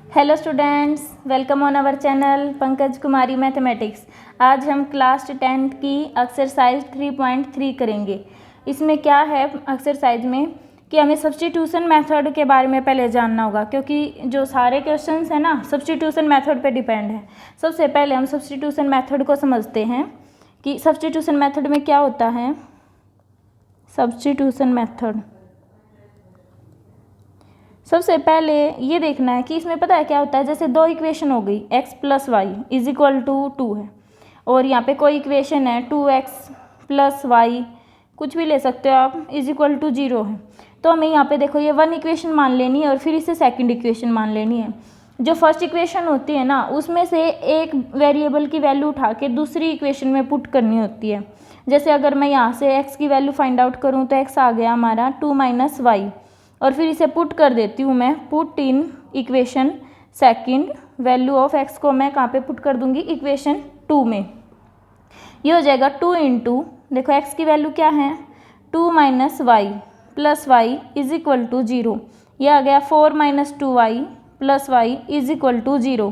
Hello students, welcome on our channel Pankaj Kumari mathematics. आज हम class 10 की एक्सरसाइज 3.3 करेंगे। इसमें क्या है एक्सरसाइज में कि हमें सब्स्टिट्यूशन मेथड के बारे में पहले जानना होगा, क्योंकि जो सारे क्वेश्चंस हैं ना सब्स्टिट्यूशन मेथड पे डिपेंड है। सबसे पहले हम सब्स्टिट्यूशन मेथड को समझते हैं कि सब्स्टिट्यूशन मेथड में क्या होता है। सब्स्टिट्यूशन मेथड सबसे पहले ये देखना है कि इसमें पता है क्या होता है। जैसे दो इक्वेशन हो गई, x plus y is equal to 2 है, और यहाँ पे कोई इक्वेशन है 2x प्लस वाई, कुछ भी ले सकते हो आप, इज इक्वल टू 0 है। तो हमें यहाँ पे देखो ये वन इक्वेशन मान लेनी है और फिर इसे सेकंड इक्वेशन मान लेनी है। जो फर्स्ट इक्वेशन होती है ना उसमें से एक वेरिएबल की वैल्यू उठा के दूसरी इक्वेशन में पुट करनी होती है। जैसे अगर मैं यहाँ से x की वैल्यू फाइंड आउट करूँ तो x आ गया हमारा 2 माइनस वाई, और फिर इसे पुट कर देती हूँ मैं, put in equation second, value of x को मैं कहाँ पे पुट कर दूँगी, इक्वेशन 2 में। ये हो जाएगा 2 इंटू, देखो x की वैल्यू क्या है 2 minus y plus y is equal to 0। यह आ गया 4 minus 2y plus y is equal to 0।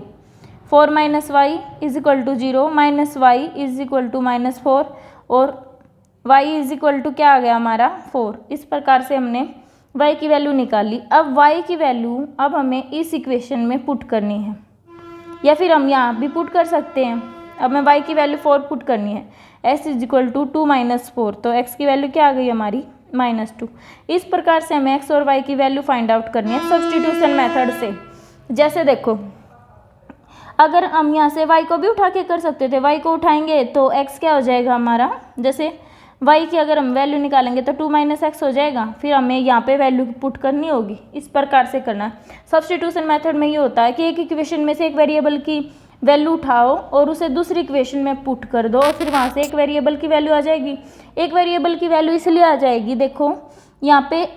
4 minus y is equal to 0, minus y is equal to minus 4, और y इज इक्वल टू क्या आ गया हमारा 4। इस प्रकार से हमने y की वैल्यू निकाली। अब y की वैल्यू अब हमें इस इक्वेशन में पुट करनी है, या फिर हम यहाँ भी पुट कर सकते हैं। अब मैं y की वैल्यू 4 पुट करनी है, s is equal to 2 minus 4, तो x की वैल्यू क्या आ गई हमारी -2। इस प्रकार से हमें x और y की वैल्यू फाइंड आउट करनी है सब्स्टिट्यूशन मेथड से। जैसे देखो, अगर हम यहाँ से y को भी उठा के कर सकते थे, y को उठाएंगे तो x क्या हो जाएगा हमारा, जैसे y की अगर हम वैल्यू निकालेंगे तो 2 माइनस एक्स हो जाएगा, फिर हमें यहाँ पे वैल्यू पुट करनी होगी। इस प्रकार से करना है। सब्स्टिट्यूशन मेथड में ये होता है कि एक इक्वेशन में से एक वेरिएबल की वैल्यू उठाओ और उसे दूसरी इक्वेशन में पुट कर दो, और फिर वहाँ से एक वेरिएबल की वैल्यू आ जाएगी। एक वेरिएबल की वैल्यू इसलिए आ जाएगी, देखो यहाँ पे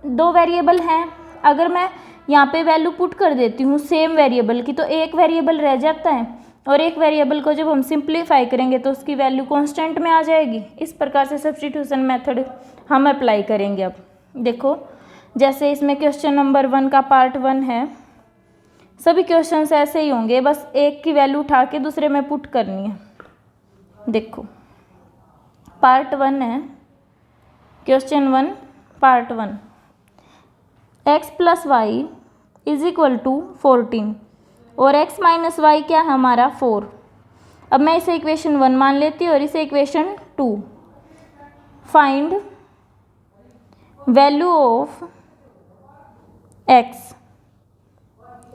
दो वेरिएबल हैं, अगर मैं यहाँ पे वैल्यू पुट कर देती हूँ सेम वेरिएबल की तो एक वेरिएबल रह जाता है, और एक वेरिएबल को जब हम सिंप्लीफाई करेंगे तो उसकी वैल्यू कांस्टेंट में आ जाएगी। इस प्रकार से सब्स्टिट्यूशन मेथड हम अप्लाई करेंगे। अब देखो, जैसे इसमें क्वेश्चन नंबर 1 का पार्ट 1 है, सभी क्वेश्चंस ऐसे ही होंगे, बस एक की वैल्यू उठा के दूसरे में पुट करनी है। देखो पार्ट 1 है, question 1 part 1, x plus y is equal to 14 और x माइनस वाई क्या है हमारा 4। अब मैं इसे इक्वेशन 1 मान लेती हूँ और इसे equation 2। Find value of x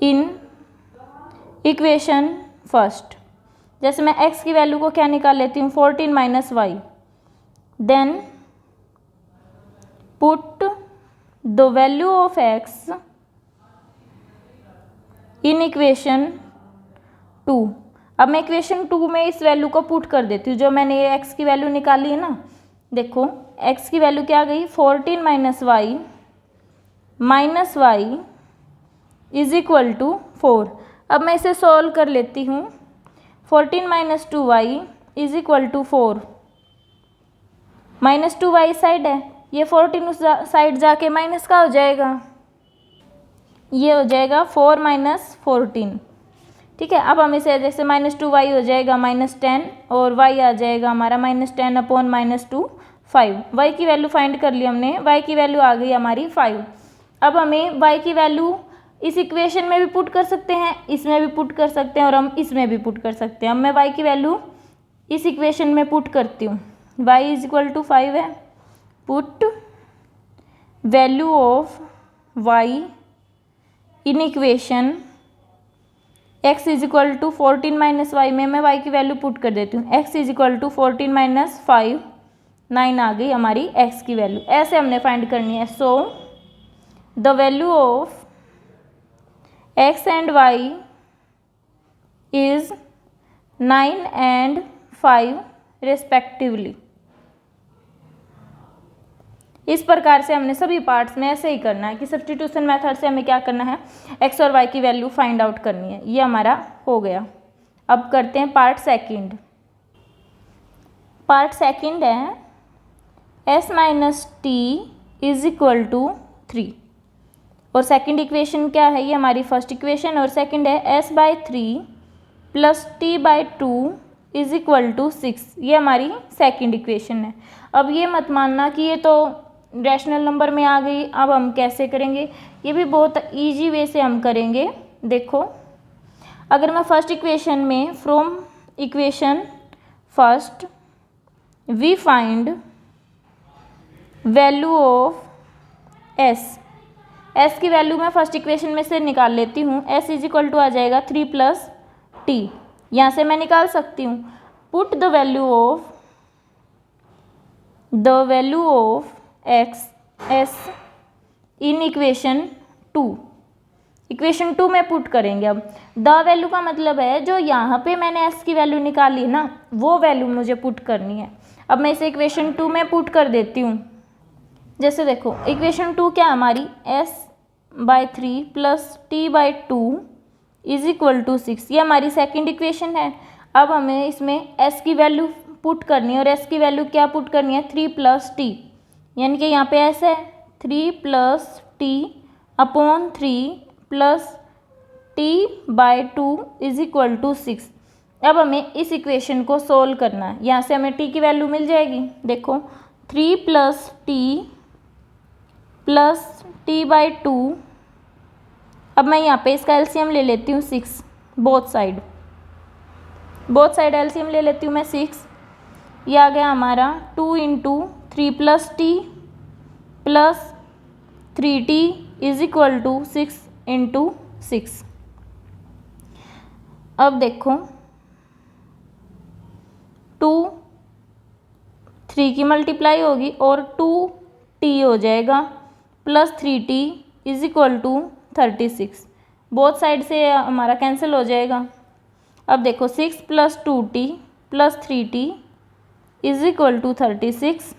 in equation first. जैसे मैं x की वैल्यू को क्या निकाल लेती हूँ 14 minus y, then put the value of x in equation 2। अब मैं इक्वेशन 2 में इस वैल्यू को पुट कर देती हूँ, जो मैंने ये x की वैल्यू निकाली है ना। देखो x की वैल्यू क्या आ गई 14 minus y is equal to 4। अब मैं इसे सॉल्व कर लेती हूँ। 14 minus 2y is equal to 4, minus 2y side है, ये 14 उस साइड जाके माइनस का हो जाएगा, ये हो जाएगा 4 माइनस 14। ठीक है, अब हम इसे जैसे -2y हो जाएगा -10, और y आ जाएगा हमारा -10 अपॉन -2 5। y की वैल्यू फाइंड कर ली हमने, y की वैल्यू आ गई हमारी 5। अब हमें y की वैल्यू इस इक्वेशन में भी पुट कर सकते हैं, इसमें भी पुट कर सकते हैं, और हम इसमें भी पुट कर सकते हैं। अब मैं y की वैल्यू इस इक्वेशन में पुट करती हूँ, y इज इक्वल टू 5 है, put value of y in equation x is equal to 14 minus y में मैं y की वैल्यू पुट कर देती हूँ, x is equal to 14 minus 5, 9 आ गई हमारी x की वैल्यू। ऐसे हमने फाइंड करनी है। सो the value of x and y is 9 and 5 respectively. इस प्रकार से हमने सभी पार्ट्स में ऐसे ही करना है कि सब्स्टिट्यूशन मेथड से हमें क्या करना है, x और y की वैल्यू फाइंड आउट करनी है। ये हमारा हो गया। अब करते हैं पार्ट सेकंड। पार्ट सेकंड है, s minus t is equal to 3। और सेकंड इक्वेशन क्या है, ये हमारी फर्स्ट इक्वेशन और सेकंड है s/3 plus t/2 is equal to 6, ये हमारी सेकंड इक्वेशन है। अब ये मत मानना कि ये तो रैशनल नंबर में आ गई, अब हम कैसे करेंगे, ये भी बहुत ईजी वे से हम करेंगे। देखो, अगर मैं फर्स्ट इक्वेशन में from equation first we find value of s की वैल्यू मैं फर्स्ट इक्वेशन में से निकाल लेती हूँ। एस इज इक्वल टू आ जाएगा 3 प्लस टी, यहाँ से मैं निकाल सकती हूँ। Put the value of x S in equation 2, equation 2 में पुट करेंगे। अब द वैल्यू का मतलब है जो यहाँ पे मैंने एस की वैल्यू निकाली ना, वो वैल्यू मुझे पुट करनी है। अब मैं इसे इक्वेशन 2 में पुट कर देती हूँ। जैसे देखो, इक्वेशन 2 क्या हमारी s/3 plus t/2 is equal to 6, ये हमारी सेकंड इक्वेशन है। अब हमें इसमें s की वैल्यू पुट करनी है और s की वैल्यू क्या पुट करनी है, 3 प्लस टी, यानी कि यहाँ पे s है 3 plus t upon 3 plus t/2 is equal to 6। अब हमें इस इक्वेशन को सोल्व करना है, यहाँ से हमें t की वैल्यू मिल जाएगी। देखो, 3 प्लस टी प्लस t/2, अब मैं यहाँ पे इसका एलसीएम ले लेती हूँ 6, बोथ साइड एलसीएम ले लेती हूँ मैं 6, ये आ गया हमारा 2 into 3 plus t plus 3t is equal to 6 into 6। अब देखो, 2 3 की मल्टीप्लाई होगी और 2t हो जाएगा plus 3t is equal to 36, both side से हमारा कैंसिल हो जाएगा। अब देखो, 6 plus 2t plus 3t is equal to 36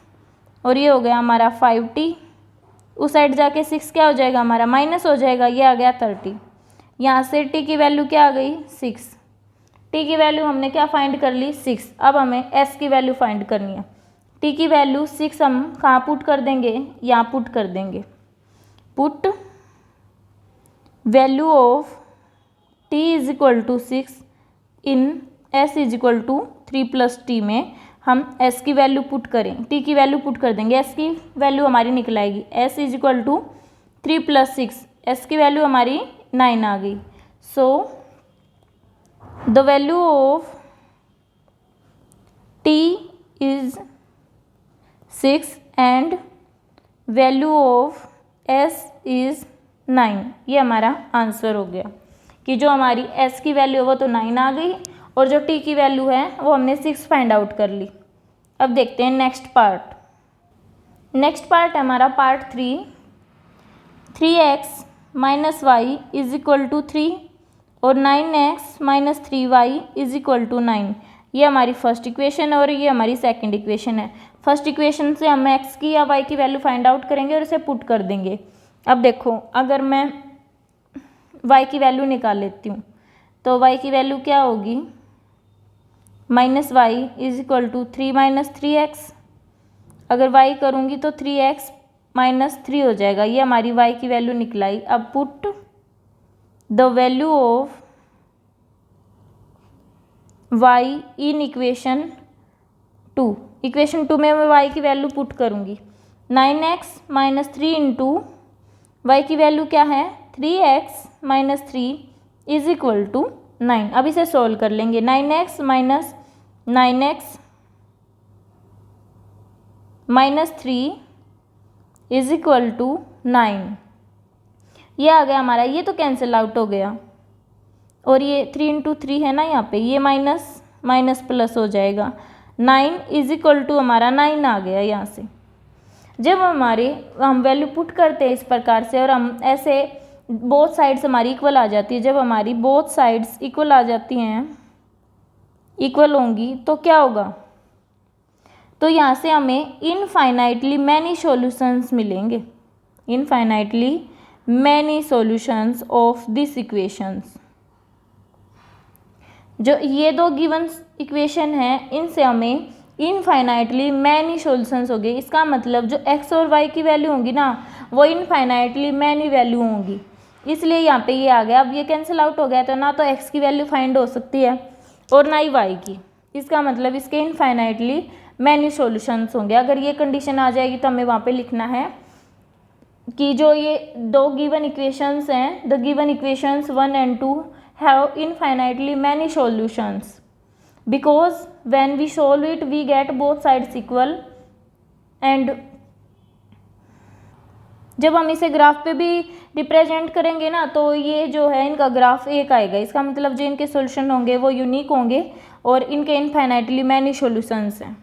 और ये हो गया हमारा 5t, उस साइड जाके 6 क्या हो जाएगा हमारा, माइनस हो जाएगा, ये आ गया 30। यहाँ से t की वैल्यू क्या आ गई, 6। t की वैल्यू हमने क्या फाइंड कर ली, 6। अब हमें s की वैल्यू फाइंड करनी है। t की वैल्यू 6 हम कहाँ पुट कर देंगे, यहाँ पुट कर देंगे। Put value of t is equal to 6 in s is equal to 3 plus t में हम s की वैल्यू पुट करें, t की वैल्यू पुट कर देंगे, s की वैल्यू हमारी निकल आएगी। s is equal to 3 plus 6, s की वैल्यू हमारी 9 आ गई। So the value of t is 6 and value of s is 9, ये हमारा आंसर हो गया कि जो हमारी s की वैल्यू है वो तो 9 आ गई और जो t की वैल्यू है वो हमने 6 फाइंड आउट कर ली। अब देखते हैं नेक्स्ट पार्ट है हमारा part 3। 3x minus y is equal to 3 और 9x minus 3y is equal to 9, ये हमारी फर्स्ट इक्वेशन है और ये हमारी सेकंड इक्वेशन है। फर्स्ट इक्वेशन से हम x की या y की वैल्यू फाइंड आउट करेंगे और इसे पुट कर देंगे। अब देखो, अगर मैं y की वैल्यू निकाल लेती हूँ तो y की वैल्यू क्या होगी, minus y is equal to 3 minus 3x, अगर y करूँगी तो 3x माइनस 3 हो जाएगा, ये हमारी y की वैल्यू निकलाई। अब put the value of y in equation 2, equation 2 में मैं y की वैल्यू पुट करूँगी। 9x माइनस 3 इंटू y की वैल्यू क्या है, 3x minus 3 is equal to 9। अब इसे सोल्व कर लेंगे। 9x minus 3 is equal to 9, ये आ गया हमारा, ये तो कैंसिल आउट हो गया और ये 3 इंटू 3 है ना यहाँ पे, ये माइनस माइनस प्लस हो जाएगा। 9 इज इक्वल टू हमारा 9 आ गया यहाँ से। जब हम वैल्यू पुट करते हैं इस प्रकार से और हम ऐसे बोथ साइड्स हमारी इक्वल आ जाती है, जब हमारी बोथ साइड्स इक्वल आ जाती हैं, इक्वल होंगी तो क्या होगा, तो यहाँ से हमें इनफाइनाइटली मैनी सॉल्यूशंस मिलेंगे, infinitely many solutions of this equations. जो ये दो गिवन इक्वेशन हैं इनसे हमें इनफाइनाइटली मैनी सॉल्यूशंस हो गए। इसका मतलब जो x और y की वैल्यू होंगी ना वो इनफाइनाइटली मैनी वैल्यू होंगी, इसलिए यहाँ पे ये आ गया। अब ये कैंसिल आउट हो गया तो ना तो x की वैल्यू फाइंड हो सकती है और ना ही y की। इसका मतलब इसके इनफाइनाइटली मैनी सॉल्यूशंस होंगे। अगर ये कंडीशन आ जाएगी तो हमें वहाँ पे लिखना है कि जो ये दो गिवन इक्वेशंस हैं, the given equations 1 and 2 have infinitely many solutions because when we solve it we get both sides equal and जब हम इसे ग्राफ पे भी रिप्रेजेंट करेंगे ना तो ये जो है इनका ग्राफ एक आएगा। इसका मतलब जो इनके सॉल्यूशन होंगे वो यूनिक होंगे और इनके इनफाइनाइटली मैनी सॉल्यूशंस हैं।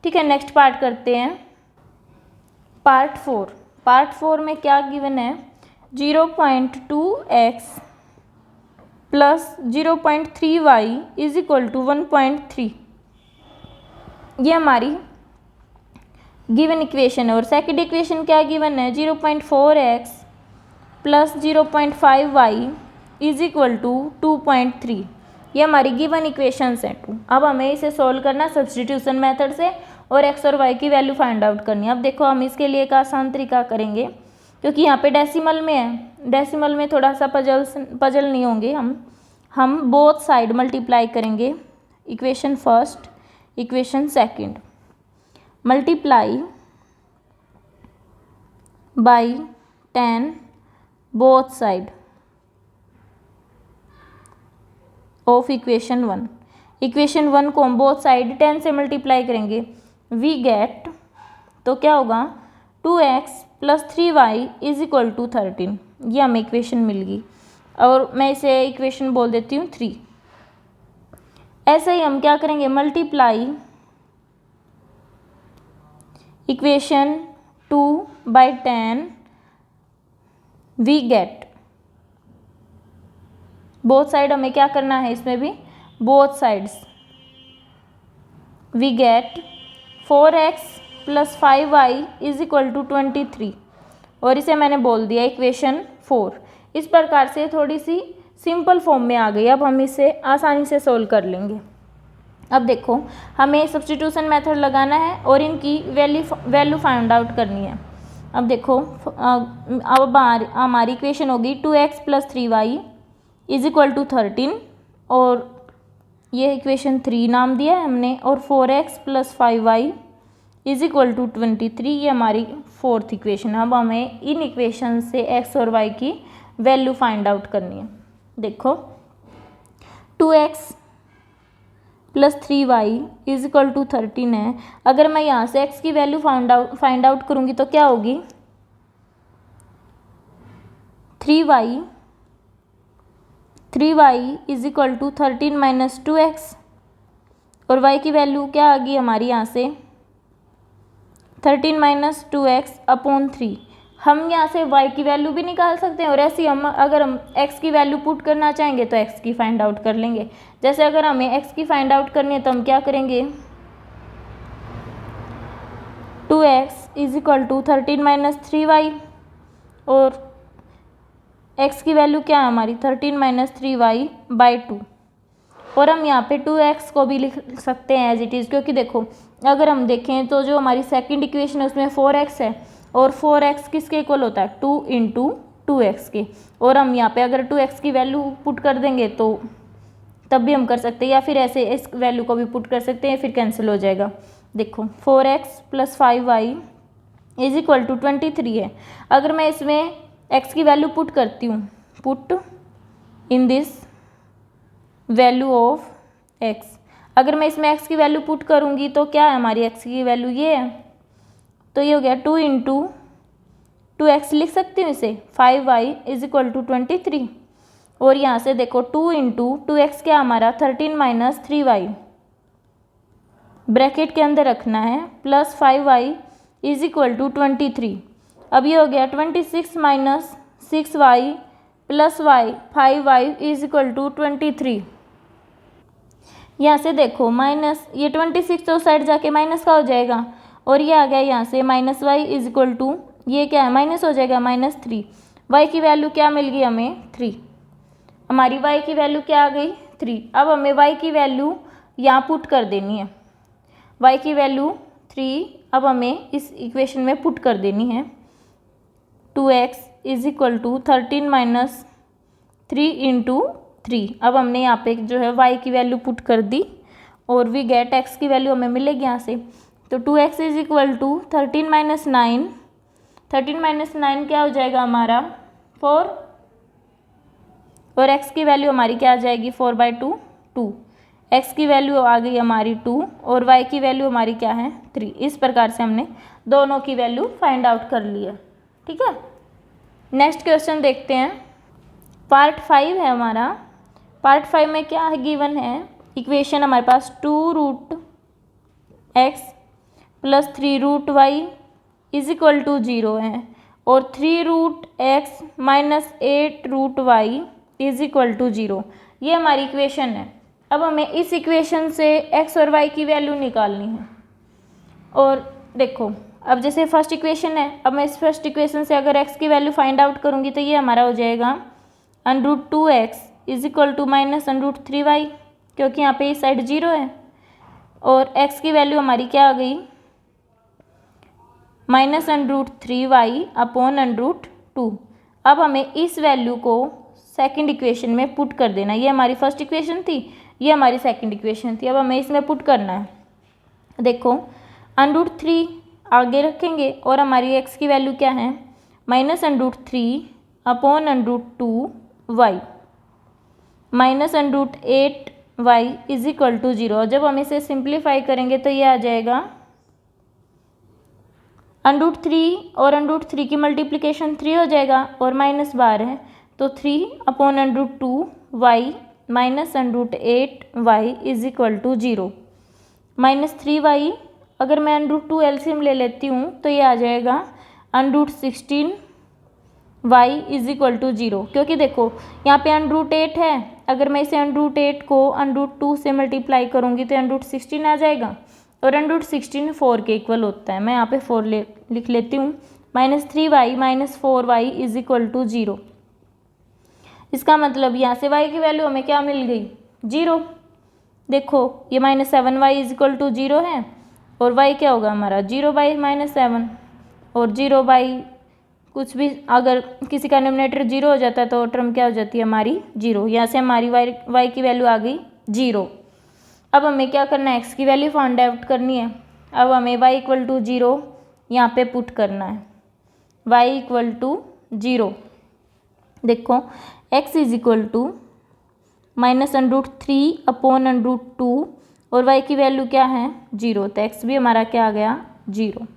ठीक है, नेक्स्ट पार्ट करते हैं, पार्ट 4। पार्ट 4 में क्या गिवन है, 0.2x plus 0.3y is equal to 1.3। ये हमारी गिवन इक्वेशन है। और सेकंड इक्वेशन क्या गिवन है, 0.4x plus 0.5y is equal to 2.3। ये हमारी गिवन इक्वेशंस हैं 2। अब हमें इसे सोल्व करना सब्स्टिट्यूशन मेथड से और x और y की वैल्यू फाइंड आउट करनी है। अब देखो हम इसके लिए एक आसान तरीका करेंगे क्योंकि यहाँ पे डेसिमल में है। डेसिमल में थोड़ा सा पजल नहीं होंगे हम बोथ साइड मल्टीप्लाई करेंगे। Equation first equation second multiply by 10 both side of equation 1। Equation 1 को हम बोथ साइड 10 से मल्टीप्लाई करेंगे, वी गेट, तो क्या होगा 2x plus 3y is equal to 13। ये हमें इक्वेशन मिल गई और मैं इसे इक्वेशन बोल देती हूँ 3। ऐसे ही हम क्या करेंगे, multiply equation 2 by 10, we get, both side हमें क्या करना है इसमें भी, both sides, we get 4x plus 5y is equal to 23 और इसे मैंने बोल दिया इक्वेशन 4। इस प्रकार से थोड़ी सी सिंपल फॉर्म में आ गई। अब हम इसे आसानी से सोल्व कर लेंगे। अब देखो हमें सब्स्टिट्यूशन मेथड लगाना है और इनकी वैल्यू फाइंड आउट करनी है। अब देखो अब हमारी इक्वेशन होगी 2x plus 3y is equal to 13 और ये इक्वेशन 3 नाम दिया है हमने, और 4x plus 5y is equal to 23। ये हमारी फोर्थ इक्वेशन है। अब हमें इन इक्वेशन से x और y की वैल्यू फाइंड आउट करनी है। देखो 2x plus 3y is equal to 13 है। अगर मैं यहाँ से x की वैल्यू फाइंड आउट करूँगी तो क्या होगी, 3y is equal to 13 minus 2x और y की वैल्यू क्या आ गई हमारी यहाँ से 13 माइनस 2x अपॉन 3। हम यहाँ से y की वैल्यू भी निकाल सकते हैं और ऐसे हम अगर हम x की वैल्यू पुट करना चाहेंगे तो x की फाइंड आउट कर लेंगे। जैसे अगर हमें x की फाइंड आउट करनी है तो हम क्या करेंगे, 2x is equal to 13 minus 3y और x की वैल्यू क्या है हमारी 13 माइनस 3y बाई 2। और हम यहाँ पे 2x को भी लिख सकते हैं एज इट इज़, क्योंकि देखो अगर हम देखें तो जो हमारी सेकंड इक्वेशन है उसमें 4x है और 4x किसके इक्वल होता है 2 इंटू 2x के। और हम यहाँ पे अगर 2x की वैल्यू पुट कर देंगे तो तब भी हम कर सकते हैं, या फिर ऐसे इस वैल्यू को भी पुट कर सकते हैं, फिर कैंसिल हो जाएगा। देखो 4x plus 5y is equal to 23 है। अगर मैं इसमें x की वैल्यू पुट करती हूँ, put in this value of x, अगर मैं इसमें x की वैल्यू पुट करूँगी तो क्या है हमारी x की वैल्यू ये है, तो ये हो गया 2 इंटू 2x लिख सकती हूँ इसे, 5y इज इक्वल टू 23। और यहाँ से देखो 2 इंटू 2x क्या हमारा 13 माइनस 3y, ब्रैकेट के अंदर रखना है, plus 5y is equal to 23। अब ये हो गया 26 minus 6y plus y 5y is equal to 23। यहाँ से देखो माइनस ये 26 तो साइड जाके माइनस का हो जाएगा और ये आ गया यहाँ से minus y is equal to, ये क्या है माइनस हो जाएगा -3। y की वैल्यू क्या मिल गई हमें 3, हमारी y की वैल्यू क्या आ गई 3। अब हमें y की वैल्यू यहाँ पुट कर देनी है। y की वैल्यू 3, अब हमें इस इक्वेशन में पुट कर देनी है। 2x is equal to 13 minus 3 into 3। अब हमने यहाँ पे जो है y की वैल्यू पुट कर दी और वी गेट x की वैल्यू हमें मिलेगी यहाँ से। तो 2x is equal to 13 minus 9, 13 minus 9 क्या हो जाएगा हमारा 4, और x की वैल्यू हमारी क्या आ जाएगी 4/2, 2। x की वैल्यू आ गई हमारी 2 और y की वैल्यू हमारी क्या है 3। इस प्रकार से हमने दोनों की वैल्यू फाइंड आउट कर ली है। ठीक है, नेक्स्ट क्वेश्चन देखते हैं। पार्ट 5 है हमारा। पार्ट 5 में क्या है गिवन है, इक्वेशन हमारे पास 2√x plus 3√y is equal to 0 है और 3√x minus 8√y is equal to 0। ये हमारी इक्वेशन है। अब हमें इस इक्वेशन से x और y की वैल्यू निकालनी है। और देखो, अब जैसे फर्स्ट इक्वेशन है, अब मैं इस फर्स्ट इक्वेशन से अगर x की वैल्यू फाइंड आउट करूँगी तो ये हमारा हो जाएगा √2x is equal to minus √3y, क्योंकि यहाँ पे इस साइड 0 है। और x की वैल्यू हमारी क्या आ गई माइनस √3y अपॉन √2। अब हमें इस वैल्यू को सेकंड इक्वेशन में पुट कर देना। ये हमारी फर्स्ट इक्वेशन थी, ये हमारी सेकंड इक्वेशन थी। अब हमें इसमें पुट करना है। देखो, √3 आगे रखेंगे और हमारी x की वैल्यू क्या है minus √3 upon √2y minus √8y is equal to 0। जब हम इसे सिंप्लीफाई करेंगे तो ये आ जाएगा √3 और √3 की मल्टीप्लिकेशन 3 हो जाएगा और माइनस बार है तो 3 upon √2y minus √8y is equal to 0 minus 3y। अगर मैं √2 एलसीएम ले लेती हूँ तो ये आ जाएगा √16y इज इक्वल टू 0, क्योंकि देखो यहाँ पे √8 है। अगर मैं इसे √8 को √2 से मल्टीप्लाई करूँगी तो √16 आ जाएगा और √16 4 के इक्वल होता है। मैं यहाँ पे 4 लिख लेती हूँ। Minus 3y minus 4y is equal to 0। इसका मतलब यहाँ से y की वैल्यू हमें क्या मिल गई 0। देखो ये minus 7y is equal to 0 है और y क्या होगा हमारा 0/-7 और 0 कुछ भी अगर किसी का डिनोमिनेटर 0 हो जाता है तो टर्म क्या हो जाती है हमारी 0। यहाँ से हमारी y की वैल्यू आ गई 0। अब हमें क्या करना है x की वैल्यू फाइंड आउट करनी है। अब हमें y इक्वल टू 0 यहाँ पे पुट करना है। y इक्वल टू 0, देखो x is equal to minus √3 upon √2 और y की वैल्यू क्या है 0, तो x भी हमारा क्या आ गया 0।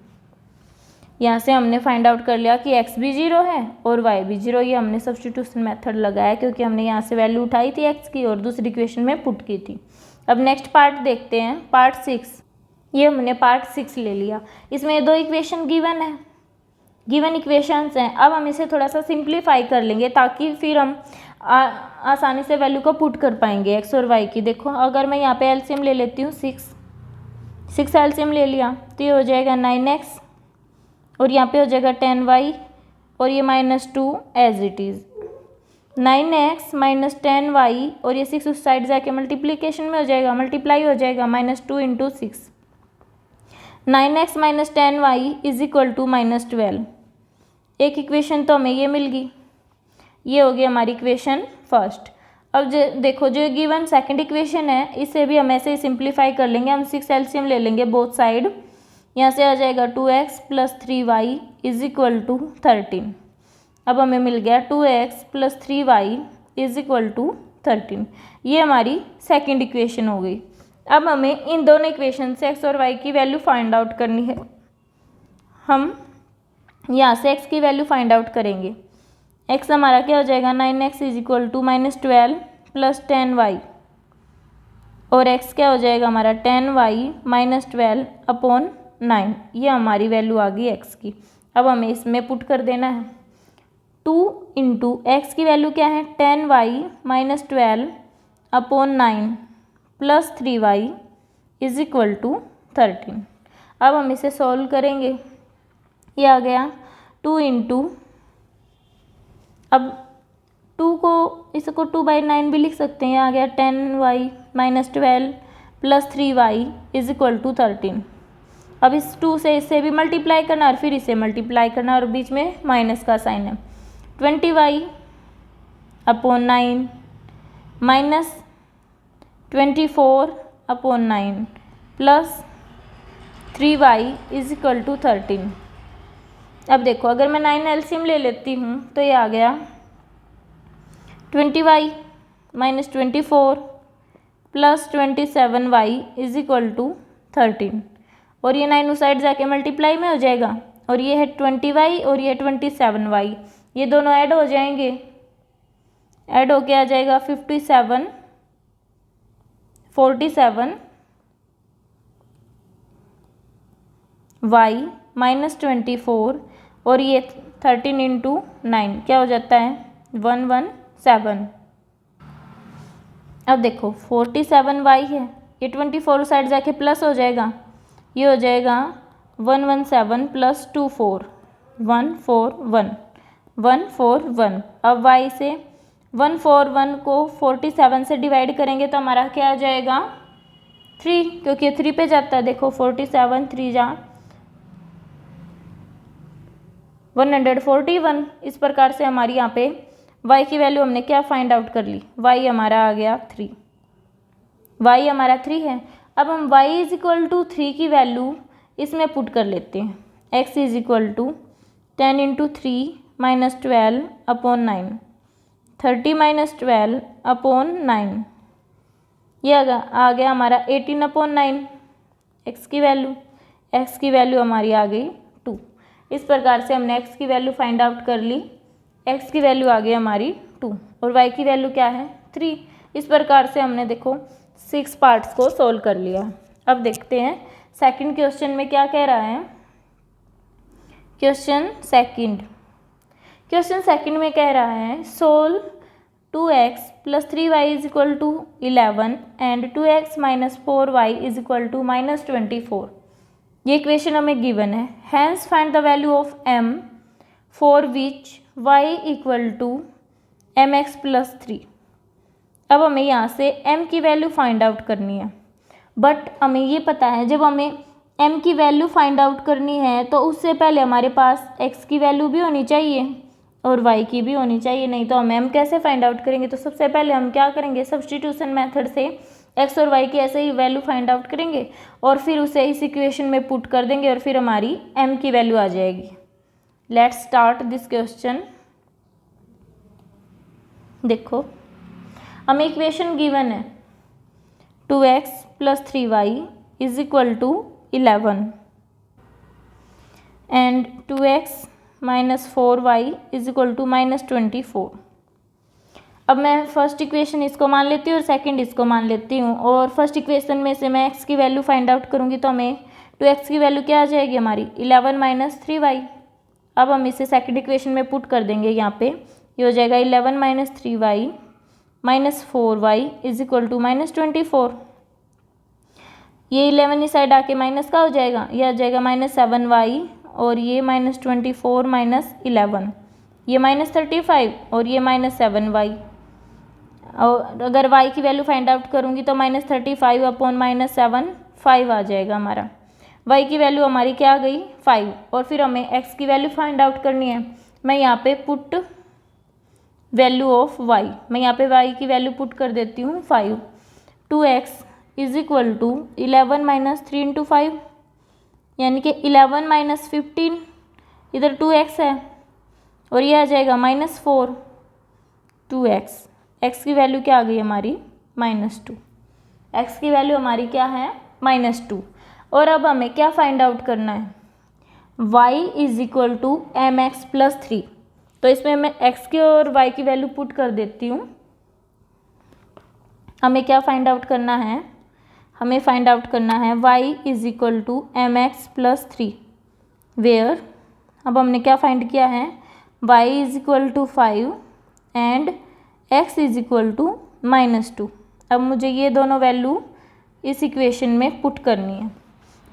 यहाँ से हमने फाइंड आउट कर लिया कि x भी 0 है और y भी 0। ये हमने सब्स्टिट्यूशन मेथड लगाया क्योंकि हमने यहाँ से वैल्यू उठाई थी x की और दूसरी इक्वेशन में पुट की थी। अब नेक्स्ट पार्ट देखते हैं, पार्ट 6। ये हमने पार्ट 6 ले लिया। इसमें 2 इक्वेशन गिवन है, गिवन इक्वेशंस हैं। अब हम इसे थोड़ा सा सिंप्लीफाई कर लेंगे ताकि फिर हम आसानी से वैल्यू को पुट कर पाएंगे x और y की। देखो अगर मैं यहाँ पे एलसीएम ले लेती हूँ 6 एलसीएम ले लिया तो ये हो जाएगा 9x और यहाँ पे हो जाएगा 10y और ये -2 as it is. 9x minus 10y और ये 6 उस साइड जाके मल्टीप्लीकेशन में हो जाएगा, मल्टीप्लाई हो जाएगा -2 into 6। 9x minus 10y is equal to -12। एक इक्वेशन तो हमें ये मिल गई, ये हो गई हमारी इक्वेशन फर्स्ट। अब जो देखो जो गिवन सेकंड इक्वेशन है इसे भी हम ऐसे ही सिंप्लीफाई कर लेंगे। हम 6 एलसीएम ले लेंगे बोथ साइड। यहाँ से आ जाएगा 2x plus 3y is equal to 13। अब हमें मिल गया 2x plus 3y is equal to 13। ये हमारी सेकंड इक्वेशन हो गई। अब हमें इन दोनों इक्वेशन से x और y की वैल्यू फाइंड आउट करनी है। हम यहाँ से x की वैल्यू फाइंड आउट करेंगे। x हमारा क्या हो जाएगा 9x is equal to -12 plus 10y और x क्या हो जाएगा हमारा 10y माइनस 12 अपॉन 9। ये हमारी वैल्यू आ गई x की। अब हमें इसमें पुट कर देना है। 2 इंटू एक्स की वैल्यू क्या है 10y minus 12 upon 9 plus 3y is equal to 13। अब हम इसे सॉल्व करेंगे। ये आ गया 2 इंटू, अब 2 को इसको 2/9 भी लिख सकते हैं। आ गया 10y minus 12 plus 3y is equal to 13। अब इस 2 से इससे भी मल्टीप्लाई करना और फिर इसे मल्टीप्लाई करना और बीच में माइनस का साइन है। 20y upon 9 minus 24 upon 9 plus 3y is equal to 13। अब देखो अगर मैं 9 एलसीएम ले लेती हूँ तो ये आ गया 20y minus 24 plus 27y is equal to 13 और ये 9 उस साइड जाके मल्टीप्लाई में हो जाएगा और ये है 20y और ये 27y, ये दोनों ऐड हो जाएंगे, ऐड होके आ जाएगा 47 47 y माइनस 24 और ये 13 इंटू 9 क्या हो जाता है 117। अब देखो 47y है, ये 24 साइड जाके प्लस हो जाएगा, ये हो जाएगा 117 प्लस 24 141 141। अब y से 141 को 47 से डिवाइड करेंगे तो हमारा क्या आ जाएगा 3, क्योंकि 3 पे जाता है। देखो 47 3 जा 141। इस प्रकार से हमारी यहाँ पे y की वैल्यू हमने क्या फाइंड आउट कर ली, y हमारा आ गया 3, y हमारा 3 है। अब हम y इज इक्वल टू 3 की वैल्यू इसमें पुट कर लेते हैं, x is equal to 10 into 3 minus 12 upon 9 30 minus 12 upon 9, ये आ गया हमारा 18 अपॉन 9 x की वैल्यू हमारी आ गई 2। इस प्रकार से हमने x की वैल्यू फाइंड आउट कर ली, x की वैल्यू आ गई हमारी 2 और y की वैल्यू क्या है 3। इस प्रकार से हमने देखो 6 पार्ट्स को सोल्व कर लिया। अब देखते हैं सेकंड क्वेश्चन में क्या कह रहा है। क्वेश्चन सेकंड में कह रहा है solve 2x plus 3y is equal to 11 and 2x minus 4y is equal to minus 24। ये इक्वेशन हमें गिवन है। Hence find the value of m for which y equal to mx plus 3। अब हमें यहाँ से m की value find out करनी है, बट हमें ये पता है जब हमें m की वैल्यू फाइंड आउट करनी है तो उससे पहले हमारे पास x की वैल्यू भी होनी चाहिए और y की भी होनी चाहिए, नहीं तो हम m कैसे फाइंड आउट करेंगे। तो सबसे पहले हम क्या करेंगे, सब्स्टिट्यूशन मेथड से x और y की ऐसे ही वैल्यू फाइंड आउट करेंगे और फिर उसे इस इक्वेशन में पुट कर देंगे और फिर हमारी m की वैल्यू आ जाएगी। Let's start this question. देखो हमें इक्वेशन गिवन है 2x plus 3y is equal to 11 and 2x minus 4y is equal to minus 24। अब मैं फर्स्ट इक्वेशन इसको मान लेती हूँ और सेकंड इसको मान लेती हूँ और फर्स्ट इक्वेशन में से मैं x की वैल्यू फाइंड आउट करूँगी तो हमें 2x की वैल्यू क्या आ जाएगी हमारी 11 माइनस 3y। अब हम इसे सेकंड इक्वेशन में पुट कर देंगे, यहाँ पे ये हो जाएगा 11 minus 3y minus 4y is equal to minus 24। ये 11 इस साइड आके माइनस का हो जाएगा, ये आ जाएगा माइनस 7y और ये माइनस 24 माइनस 11, ये माइनस 35 और ये माइनस 7y। और अगर y की वैल्यू फाइंड आउट करूँगी तो माइनस 35 अपॉन माइनस 7 5 आ जाएगा हमारा। y की वैल्यू हमारी क्या आ गई 5 और फिर हमें x की वैल्यू फाइंड आउट करनी है। मैं यहाँ पे पुट वैल्यू ऑफ y, मैं यहाँ पे y की वैल्यू पुट कर देती हूँ 5। 2x is equal to 11 minus 3 into 5 यानी कि 11 माइनस 15, इधर 2x है और ये आ जाएगा माइनस 4 2x। x की वैल्यू क्या आ गई हमारी -2, x की वैल्यू हमारी क्या है -2। और अब हमें क्या फाइंड आउट करना है, y is equal to m x plus 3। तो इसमें मैं x की और y की वैल्यू पुट कर देती हूँ। हमें क्या फाइंड आउट करना है, हमें फाइंड आउट करना है y is equal to m x plus 3 where. अब हमने क्या फाइंड किया है, y is equal to 5 and x is equal to -2। अब मुझे ये दोनों वैल्यू इस इक्वेशन में पुट करनी है।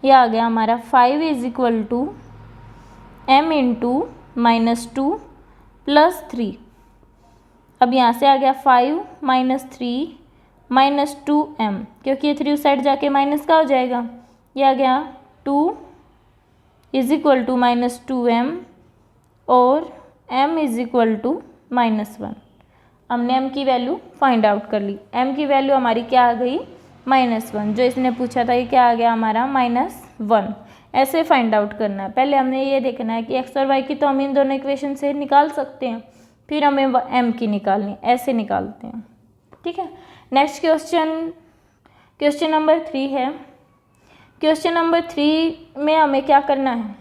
ये आ गया हमारा 5 is equal to m into -2 plus 3। अब यहाँ से आ गया 5 माइनस 3 -2m, क्योंकि ये 3 उस साइड जाके माइनस का हो जाएगा, ये आ गया 2 इज इक्वल टू -2m और m इज इक्वल टू -1। हमने m की वैल्यू फाइंड आउट कर ली। m की वैल्यू हमारी क्या आ गई? -1। जो इसने पूछा था ये क्या आ गया हमारा? -1। ऐसे फाइंड आउट करना है। पहले हमने ये देखना है कि x और y की तो हम इन दोनों इक्वेशन से निकाल सकते हैं, फिर हमें m की निकालनी, ऐसे निकालते हैं। ठीक है। नेक्स्ट क्वेश्चन नंबर 3 है। क्वेश्चन नंबर 3 में हमें क्या करना है?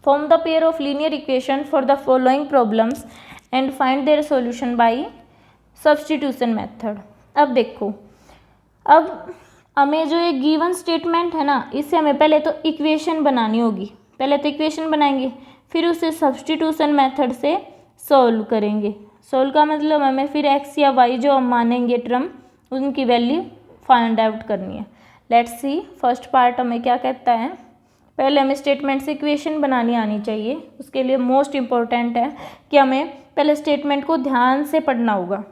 Form the pair of linear equation for the following problems and find their solution bye substitution method. अब देखो, अब हमें जो ये गिवन स्टेटमेंट है ना, इससे हमें पहले तो इक्वेशन बनानी होगी। पहले तो इक्वेशन बनाएंगे, फिर उसे सब्स्टिट्यूशन मेथड से सॉल्व करेंगे। सॉल्व का मतलब हमें फिर x या y जो हम मानेंगे टर्म, उनकी वैल्यू फाइंड आउट करनी है। लेट्स सी फर्स्ट पार्ट हमें क्या कहता है। पहले हमें स्टेटमेंट से इक्वेशन बनानी आनी चाहिए। उसके लिए मोस्ट इम्पॉर्टेंट है कि हमें पहले स्टेटमेंट को ध्यान से पढ़ना होगा।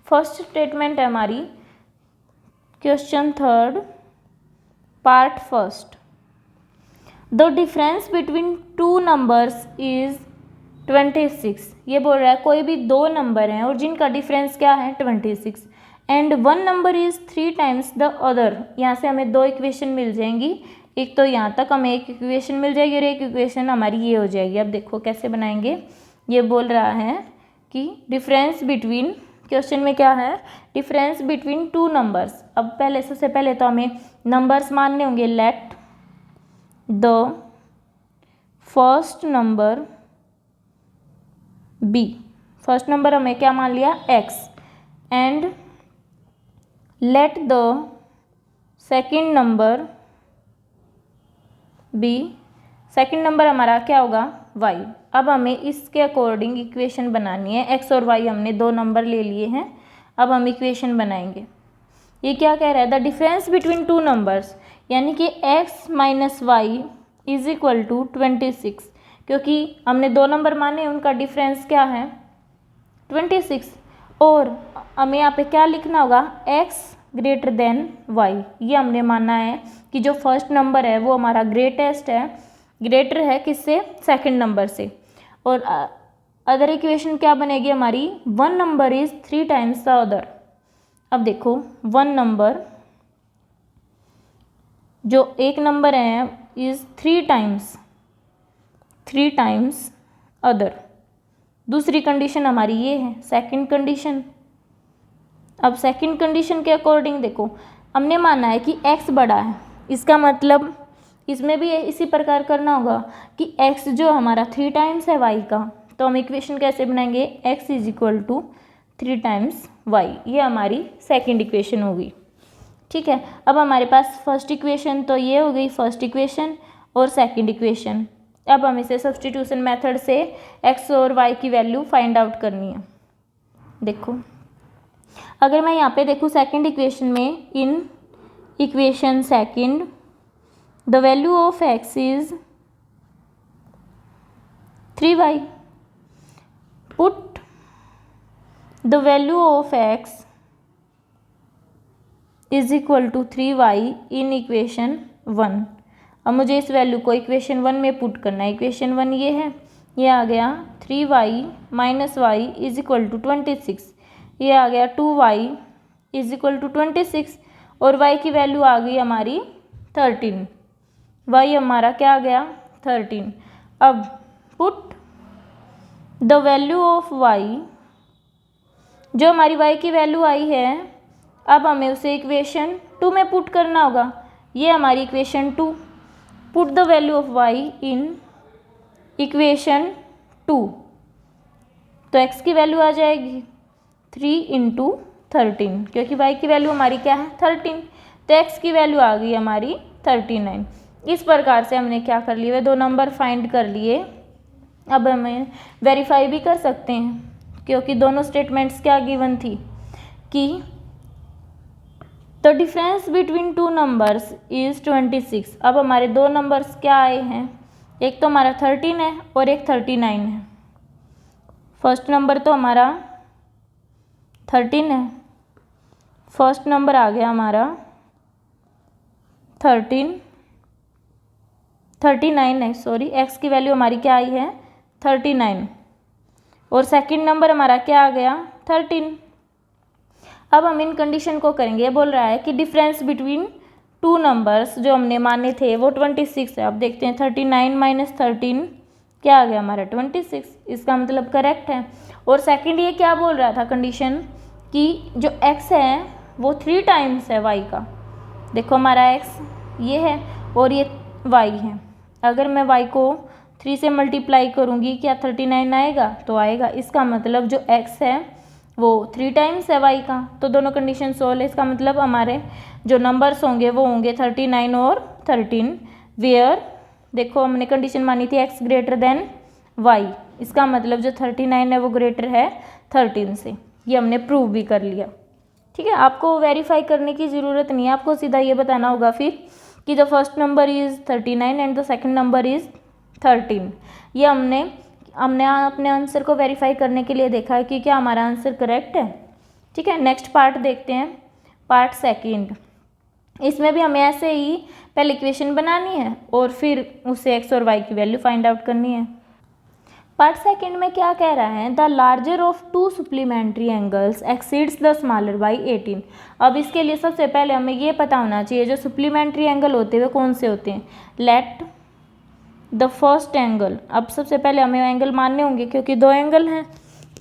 फर्स्ट स्टेटमेंट है हमारी question 3 part first. The difference between 2 numbers is 26। ये बोल रहा है कोई भी 2 नंबर हैं और जिनका डिफरेंस क्या है? 26। And 1 number is 3 times the other. यहाँ से हमें 2 इक्वेशन मिल जाएंगी। एक तो यहाँ तक हमें एक इक्वेशन मिल जाएगी और एक इक्वेशन हमारी ये हो जाएगी। अब देखो कैसे बनाएंगे। ये बोल रहा है कि डिफरेंस बिटवीन, क्वेश्चन में क्या है? Difference between 2 numbers. अब पहले सबसे पहले तो हमें नंबर्स मानने होंगे। Let the first number be. First number हमें क्या मान लिया? x। And let the second number be. Second number हमारा क्या होगा? y। अब हमें इसके अकॉर्डिंग इक्वेशन बनानी है। x और y हमने 2 नंबर ले लिए हैं। अब हम इक्वेशन बनाएंगे। ये क्या कह रहा है? द डिफरेंस बिटवीन 2 नंबर्स, यानी कि x minus y is equal to 26। क्योंकि हमने 2 नंबर माने, उनका डिफरेंस क्या है? 26। और हमें यहाँ पे क्या लिखना होगा? x greater than y। ये हमने माना है कि जो फर्स्ट नंबर है वो हमारा ग्रेटेस्ट है, ग्रेटर है किससे? सेकंड नंबर से। और अदर इक्वेशन क्या बनेगी हमारी? 1 number is 3 times the other. अब देखो 1 नंबर, जो एक नंबर है, इज 3 टाइम्स अदर। दूसरी कंडीशन हमारी ये है, सेकंड कंडीशन। अब सेकंड कंडीशन के अकॉर्डिंग देखो, हमने माना है कि x बड़ा है। इसका मतलब इसमें भी इसी प्रकार करना होगा कि x जो हमारा 3 टाइम्स है y का, तो हम इक्वेशन कैसे बनाएंगे? x is equal to 3 times y। ये हमारी सेकंड इक्वेशन होगी। ठीक है। अब हमारे पास फर्स्ट इक्वेशन तो ये हो गई, फर्स्ट इक्वेशन और सेकंड इक्वेशन। अब हम इसे सब्स्टिट्यूशन मेथड से x और y की वैल्यू फाइंड आउट करनी है। देखो, अगर मैं यहाँ पे देखूँ सेकंड इक्वेशन में, in equation second the value of x is 3y। Put the value of x is equal to 3y in equation 1। अब मुझे इस वैल्यू को इक्वेशन 1 में पुट करना है। इक्वेशन 1 ये है, ये आ गया 3y minus y is equal to 26। ये आ गया 2y इज इक्वल टू 26 और y की वैल्यू आ गई हमारी 13। y हमारा क्या आ गया? 13। अब put the value of y, जो हमारी y की वैल्यू आई है, अब हमें उसे इक्वेशन 2 में पुट करना होगा। ये हमारी equation 2। Put the value of y in equation 2, तो x की वैल्यू आ जाएगी 3 इंटू 13, क्योंकि y की वैल्यू हमारी क्या है? 13। तो x की वैल्यू आ गई हमारी 39। इस प्रकार से हमने क्या कर लिए? 2 नंबर फाइंड कर लिए। अब हमें वेरीफाई भी कर सकते हैं, क्योंकि दोनों स्टेटमेंट्स क्या गिवन थी कि the difference between 2 numbers is 26। अब हमारे 2 नंबर्स क्या आए हैं? एक तो हमारा 13 है और एक 39 है। फर्स्ट नंबर तो हमारा 13 है फर्स्ट नंबर आ गया हमारा 39 है, सॉरी, एक्स की वैल्यू हमारी क्या आई है 39, और सेकंड नंबर हमारा क्या आ गया 13। अब हम इन कंडीशन को करेंगे। ये बोल रहा है कि डिफरेंस बिटवीन टू नंबर्स जो हमने माने थे वो 26 है। अब देखते हैं 39 माइनस 13 क्या आ गया हमारा 26, इसका मतलब करेक्ट है। और सेकंड ये क्या बोल रहा था कंडीशन कि जो x है वो 3 टाइम्स है y का। देखो हमारा x ये है और ये y है, अगर मैं y को 3 से मल्टीप्लाई करूँगी क्या 39 आएगा? तो आएगा। इसका मतलब जो x है वो 3 टाइम्स है y का, तो दोनों कंडीशन सोल्व है। इसका मतलब हमारे जो नंबर्स होंगे वो होंगे 39 और 13, वेयर देखो हमने कंडीशन मानी थी x ग्रेटर देन y, इसका मतलब जो 39 है वो ग्रेटर है 13 से। ये हमने प्रूव भी कर लिया। ठीक है, आपको वेरीफाई करने की ज़रूरत नहीं है, आपको सीधा ये बताना होगा फिर कि the first number is 39 and the second number is 13। ये हमने अपने आंसर को वेरीफाई करने के लिए देखा है कि क्या हमारा आंसर करेक्ट है। ठीक है, नेक्स्ट पार्ट देखते हैं, पार्ट सेकंड। इसमें भी हमें ऐसे ही पहले इक्वेशन बनानी है और फिर उससे x और y की वैल्यू फाइंड आउट करनी है। पार्ट सेकंड में क्या कह रहा है, the larger of to supplementary angles exceeds the smaller by 18। अब इसके लिए सबसे पहले हमें ये पता होना चाहिए जो सप्लीमेंट्री एंगल होते हैं वो कौन से होते हैं। लेट द फर्स्ट एंगल, अब सबसे पहले हमें एंगल मानने होंगे क्योंकि दो एंगल हैं,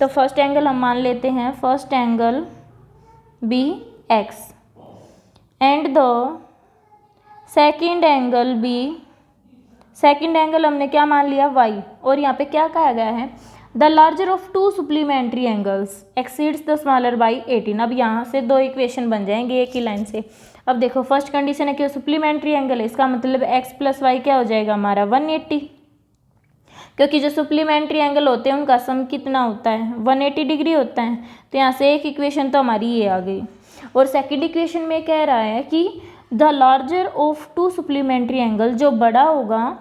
तो फर्स्ट एंगल हम मान लेते हैं first angle be x and the second angle be, second angle हमने क्या मान लिया y, और यहाँ पे क्या कहा गया है the larger of to supplementary angles exceeds the smaller by 18। अब यहाँ से दो इक्वेशन बन जाएंगे एक ही लाइन से। अब देखो फर्स्ट कंडीशन है कि सप्लीमेंट्री एंगल है, इसका मतलब x प्लस वाई क्या हो जाएगा हमारा 180, क्योंकि जो सप्लीमेंट्री एंगल होते हैं उनका सम कितना होता है 180 डिग्री होता है। तो यहाँ से एक इक्वेशन तो हमारी ये आ गई। और सेकेंड इक्वेशन में कह रहा है कि the larger of to supplementary angle, जो बड़ा होगा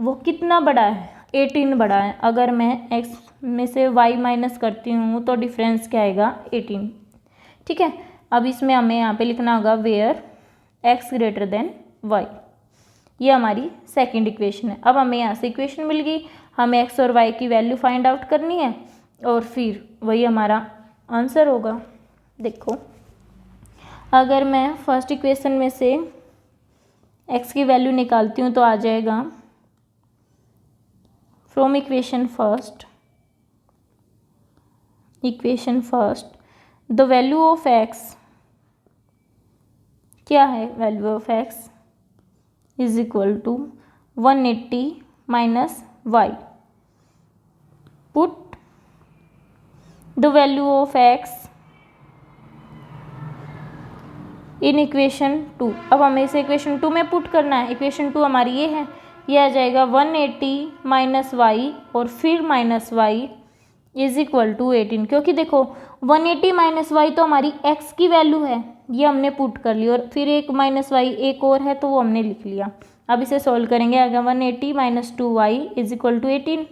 वो कितना बड़ा है 18 बड़ा है। अगर मैं x में से y माइनस करती हूँ तो डिफरेंस क्या आएगा 18। ठीक है, अब इसमें हमें यहाँ पे लिखना होगा where x greater than y। ये हमारी सेकंड इक्वेशन है। अब हमें यहाँ से इक्वेशन मिल गई, हमें x और y की वैल्यू फाइंड आउट करनी है और फिर वही हमारा आंसर होगा। देखो अगर मैं फर्स्ट इक्वेशन में से x की वैल्यू निकालती हूँ तो आ जाएगा from equation first the value of x क्या है, value of x is equal to 180 minus y. Put the value of x in equation 2। अब हमें इसे इक्वेशन 2 में पुट करना है। इक्वेशन 2 हमारी ये है, ये आ जाएगा 180 माइनस वाई और फिर minus y is equal to 18, क्योंकि देखो 180 माइनस वाई तो हमारी x की वैल्यू है, ये हमने पुट कर ली, और फिर एक माइनस वाई एक और है तो वो हमने लिख लिया। अब इसे सॉल्व करेंगे, आएगा 180 minus 2y is equal to 18।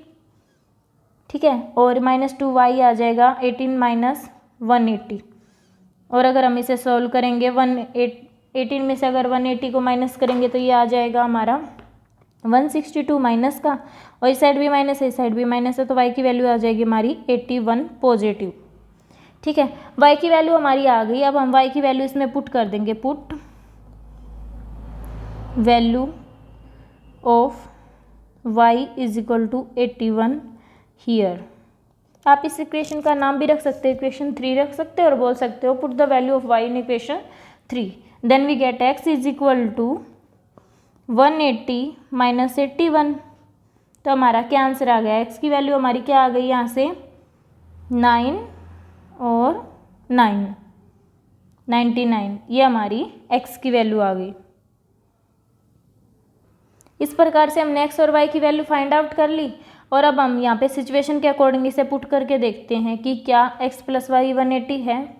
ठीक है, और माइनस 2y आ जाएगा 18 माइनस 180, और अगर हम इसे सॉल्व करेंगे 18 में से अगर 180 को माइनस करेंगे तो ये आ जाएगा हमारा 162 माइनस का, और इस साइड भी माइनस है इस साइड भी माइनस है, तो y की वैल्यू आ जाएगी हमारी 81 पॉजिटिव। ठीक है, y की वैल्यू हमारी आ गई। अब हम y की वैल्यू इसमें पुट कर देंगे, put value of y is equal to 81 here. आप इस इक्वेशन का नाम भी रख सकते हो, इक्वेशन 3 रख सकते हो और बोल सकते हो put the value of y in equation 3, then we get x is equal to 180 minus 81। तो हमारा क्या आंसर आ गया, x की वैल्यू हमारी क्या आ गई यहाँ से 9 और 9 99, ये हमारी x की वैल्यू आ गई। इस प्रकार से हमने x और y की वैल्यू फाइंड आउट कर ली, और अब हम यहाँ पे सिचुएशन के अकॉर्डिंग इसे पुट करके देखते हैं कि क्या x प्लस वाई 180 है।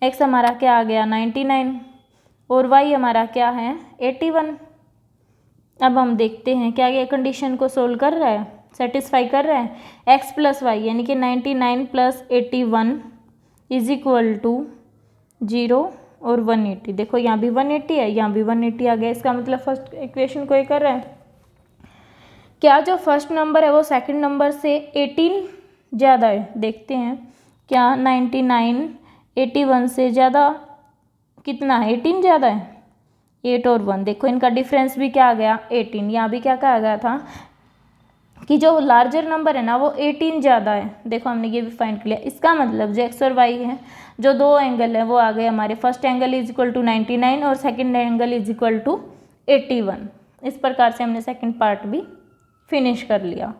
x हमारा क्या आ गया 99 और y हमारा क्या है 81। अब हम देखते हैं क्या ये कंडीशन को सोल्व कर रहा है, सेटिस्फाई कर रहा है। x प्लस वाई यानी कि 99 प्लस 81 इज इक्वल टू 0 और 180। देखो यहाँ भी 180 है, यहाँ भी 180 आ गया। इसका मतलब फर्स्ट इक्वेशन को ये कर रहा है क्या जो फर्स्ट नंबर है वो सेकंड नंबर से 18 ज़्यादा है। देखते हैं क्या 99 81 से ज़्यादा कितना है, 18 ज़्यादा है। 8 और 1, देखो इनका डिफरेंस भी क्या आ गया, 18। यहाँ भी क्या कहा गया था कि जो लार्जर नंबर है ना वो 18 ज़्यादा है। देखो हमने ये भी फाइंड किया। इसका मतलब जो एक्स और वाई है, जो दो एंगल है वो आ गए हमारे, first angle is equal to 99 और second angle is equal to 81। इस प्रकार से हमने सेकंड पार्ट भी फिनिश कर लिया।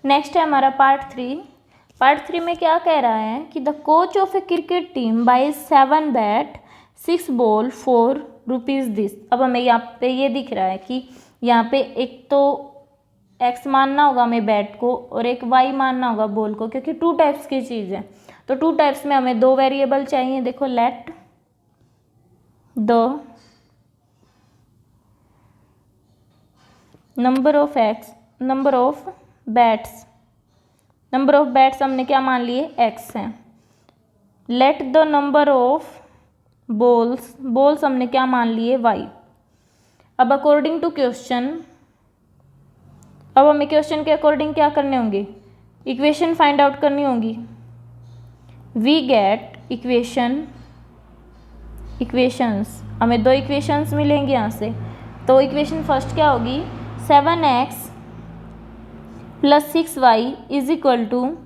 नेक्स्ट है हमारा पार्ट 3। पार्ट 3 में क्या कह रहा है कि the coach of a cricket team buy 7 bat 6 ball 4 rupees this. अब हमें यहाँ पे ये दिख रहा है कि यहाँ पे एक तो एक्स मानना होगा हमें बैट को और एक वाई मानना होगा बॉल को, क्योंकि 2 टाइप्स की चीज़ है। तो 2 टाइप्स में हमें 2 वेरिएबल चाहिए। देखो let the number of x, number of bats, number of bats हमने क्या मान लिए, एक्स हैं। Let the number of balls, balls हमने क्या मान लिए, वाई। अब अकॉर्डिंग टू क्वेश्चन, अब हमें क्वेश्चन के अकॉर्डिंग क्या करने होंगे, इक्वेशन फाइंड आउट करनी होगी। वी गेट इक्वेशंस, हमें 2 इक्वेशंस मिलेंगे यहाँ से। तो इक्वेशन फर्स्ट क्या होगी, 7x + 6y is equal to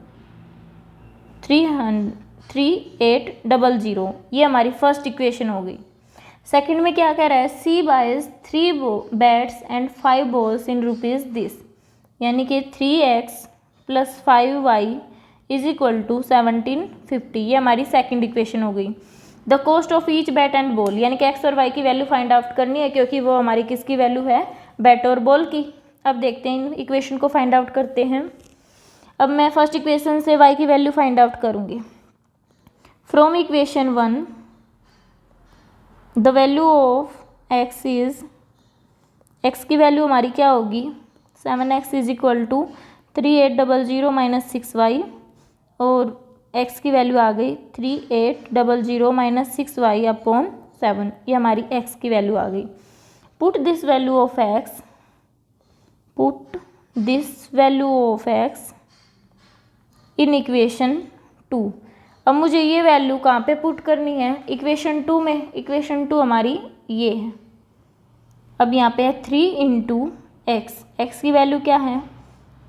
3800। ये हमारी फर्स्ट इक्वेशन हो गई। सेकंड में क्या कह रहा है, C buys 3 bats and 5 balls in rupees this, यानी कि 3x + 5y is equal to 1750। ये हमारी सेकंड इक्वेशन हो गई। The cost of each bat and ball, यानी कि एक्स और वाई की वैल्यू फाइंड आउट करनी है, क्योंकि वो हमारी किसकी वैल्यू है, बैट और बॉल की। अब देखते हैं इक्वेशन को फाइंड आउट करते हैं। अब मैं फर्स्ट इक्वेशन से वाई की वैल्यू फाइंड आउट करूँगी। From equation 1 the value of x is, x की वैल्यू हमारी क्या होगी, 7x is equal to 3800 - 6y, और x की वैल्यू आ गई 3800 - 6y अपॉन 7। ये हमारी x की वैल्यू आ गई। Put this value of x, put this value of x in equation 2। अब मुझे ये वैल्यू कहाँ पे पुट करनी है, इक्वेशन 2 में। इक्वेशन 2 हमारी ये है। अब यहाँ पे है 3 × x, x की वैल्यू क्या है,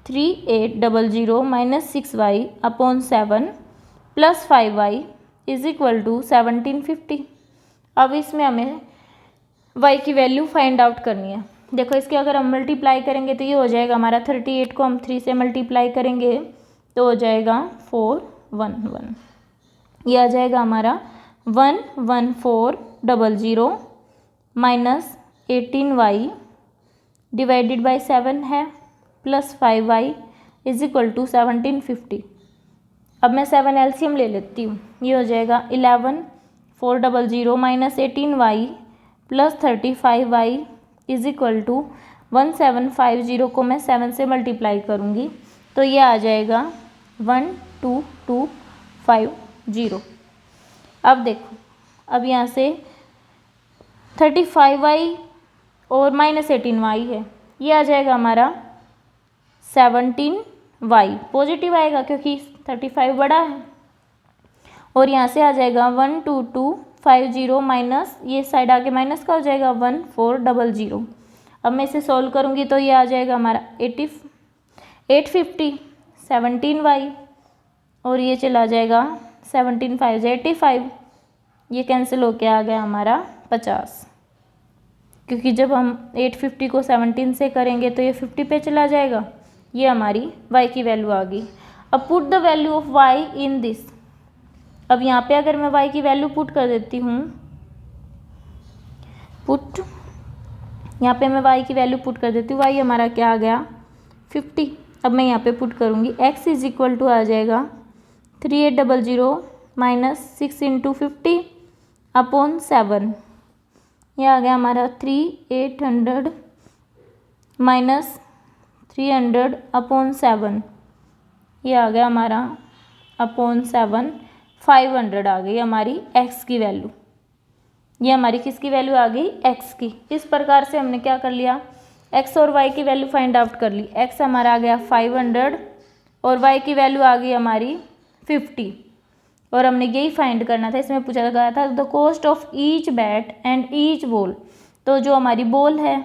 3800 - 6y upon 7 + 5y is equal to 1750। अब इसमें हमें y की वैल्यू फाइंड आउट करनी है। देखो इसके अगर हम मल्टीप्लाई करेंगे तो ये हो जाएगा हमारा 38 को हम 3 से मल्टीप्लाई करेंगे तो हो जाएगा 411। ये आ जाएगा हमारा 11400 - 18y डिवाइडेड बाई 7 है + 5y इज इक्वल टू 1750। अब मैं 7 एलसीएम ले लेती हूँ। ये हो जाएगा 11400 - 18y + 35y is equal to 1750 को मैं 7 से मल्टीप्लाई करूँगी तो ये आ जाएगा 12250। अब देखो, अब यहाँ से 35y और -18y है, ये आ जाएगा हमारा 17y, पॉजिटिव आएगा क्योंकि 35 बड़ा है। और यहाँ से आ जाएगा 12250 माइनस, ये साइड आके माइनस का हो जाएगा 1400। अब मैं इसे सॉल्व करूँगी तो ये आ जाएगा हमारा 850 17y, और ये चला जाएगा 17 5 85, ये कैंसिल होके आ गया हमारा 50, क्योंकि जब हम 850 को 17 से करेंगे तो ये 50 पे चला जाएगा। ये हमारी y की वैल्यू आ गई। अब put the value of y in this. अब यहाँ पे अगर मैं y की वैल्यू पुट कर देती हूँ, पुट, यहाँ पे मैं y की वैल्यू पुट कर देती हूँ, y हमारा क्या आ गया 50। अब मैं यहाँ पे पुट करूँगी, x इज इक्वल टू आ जाएगा 3800 - 6 × 50 अपॉन 7। ये आ गया हमारा 3800 - 300 अपॉन 7, ये आ गया हमारा अपॉन 7 500 आ गई हमारी x की वैल्यू। ये हमारी किसकी वैल्यू आ गई? x की। इस प्रकार से हमने क्या कर लिया, x और y की वैल्यू फाइंड आउट कर ली। x हमारा आ गया 500 और y की वैल्यू आ गई हमारी 50, और हमने यही फाइंड करना था। इसमें पूछा गया था the cost of each bat and each ball. तो जो हमारी बॉल है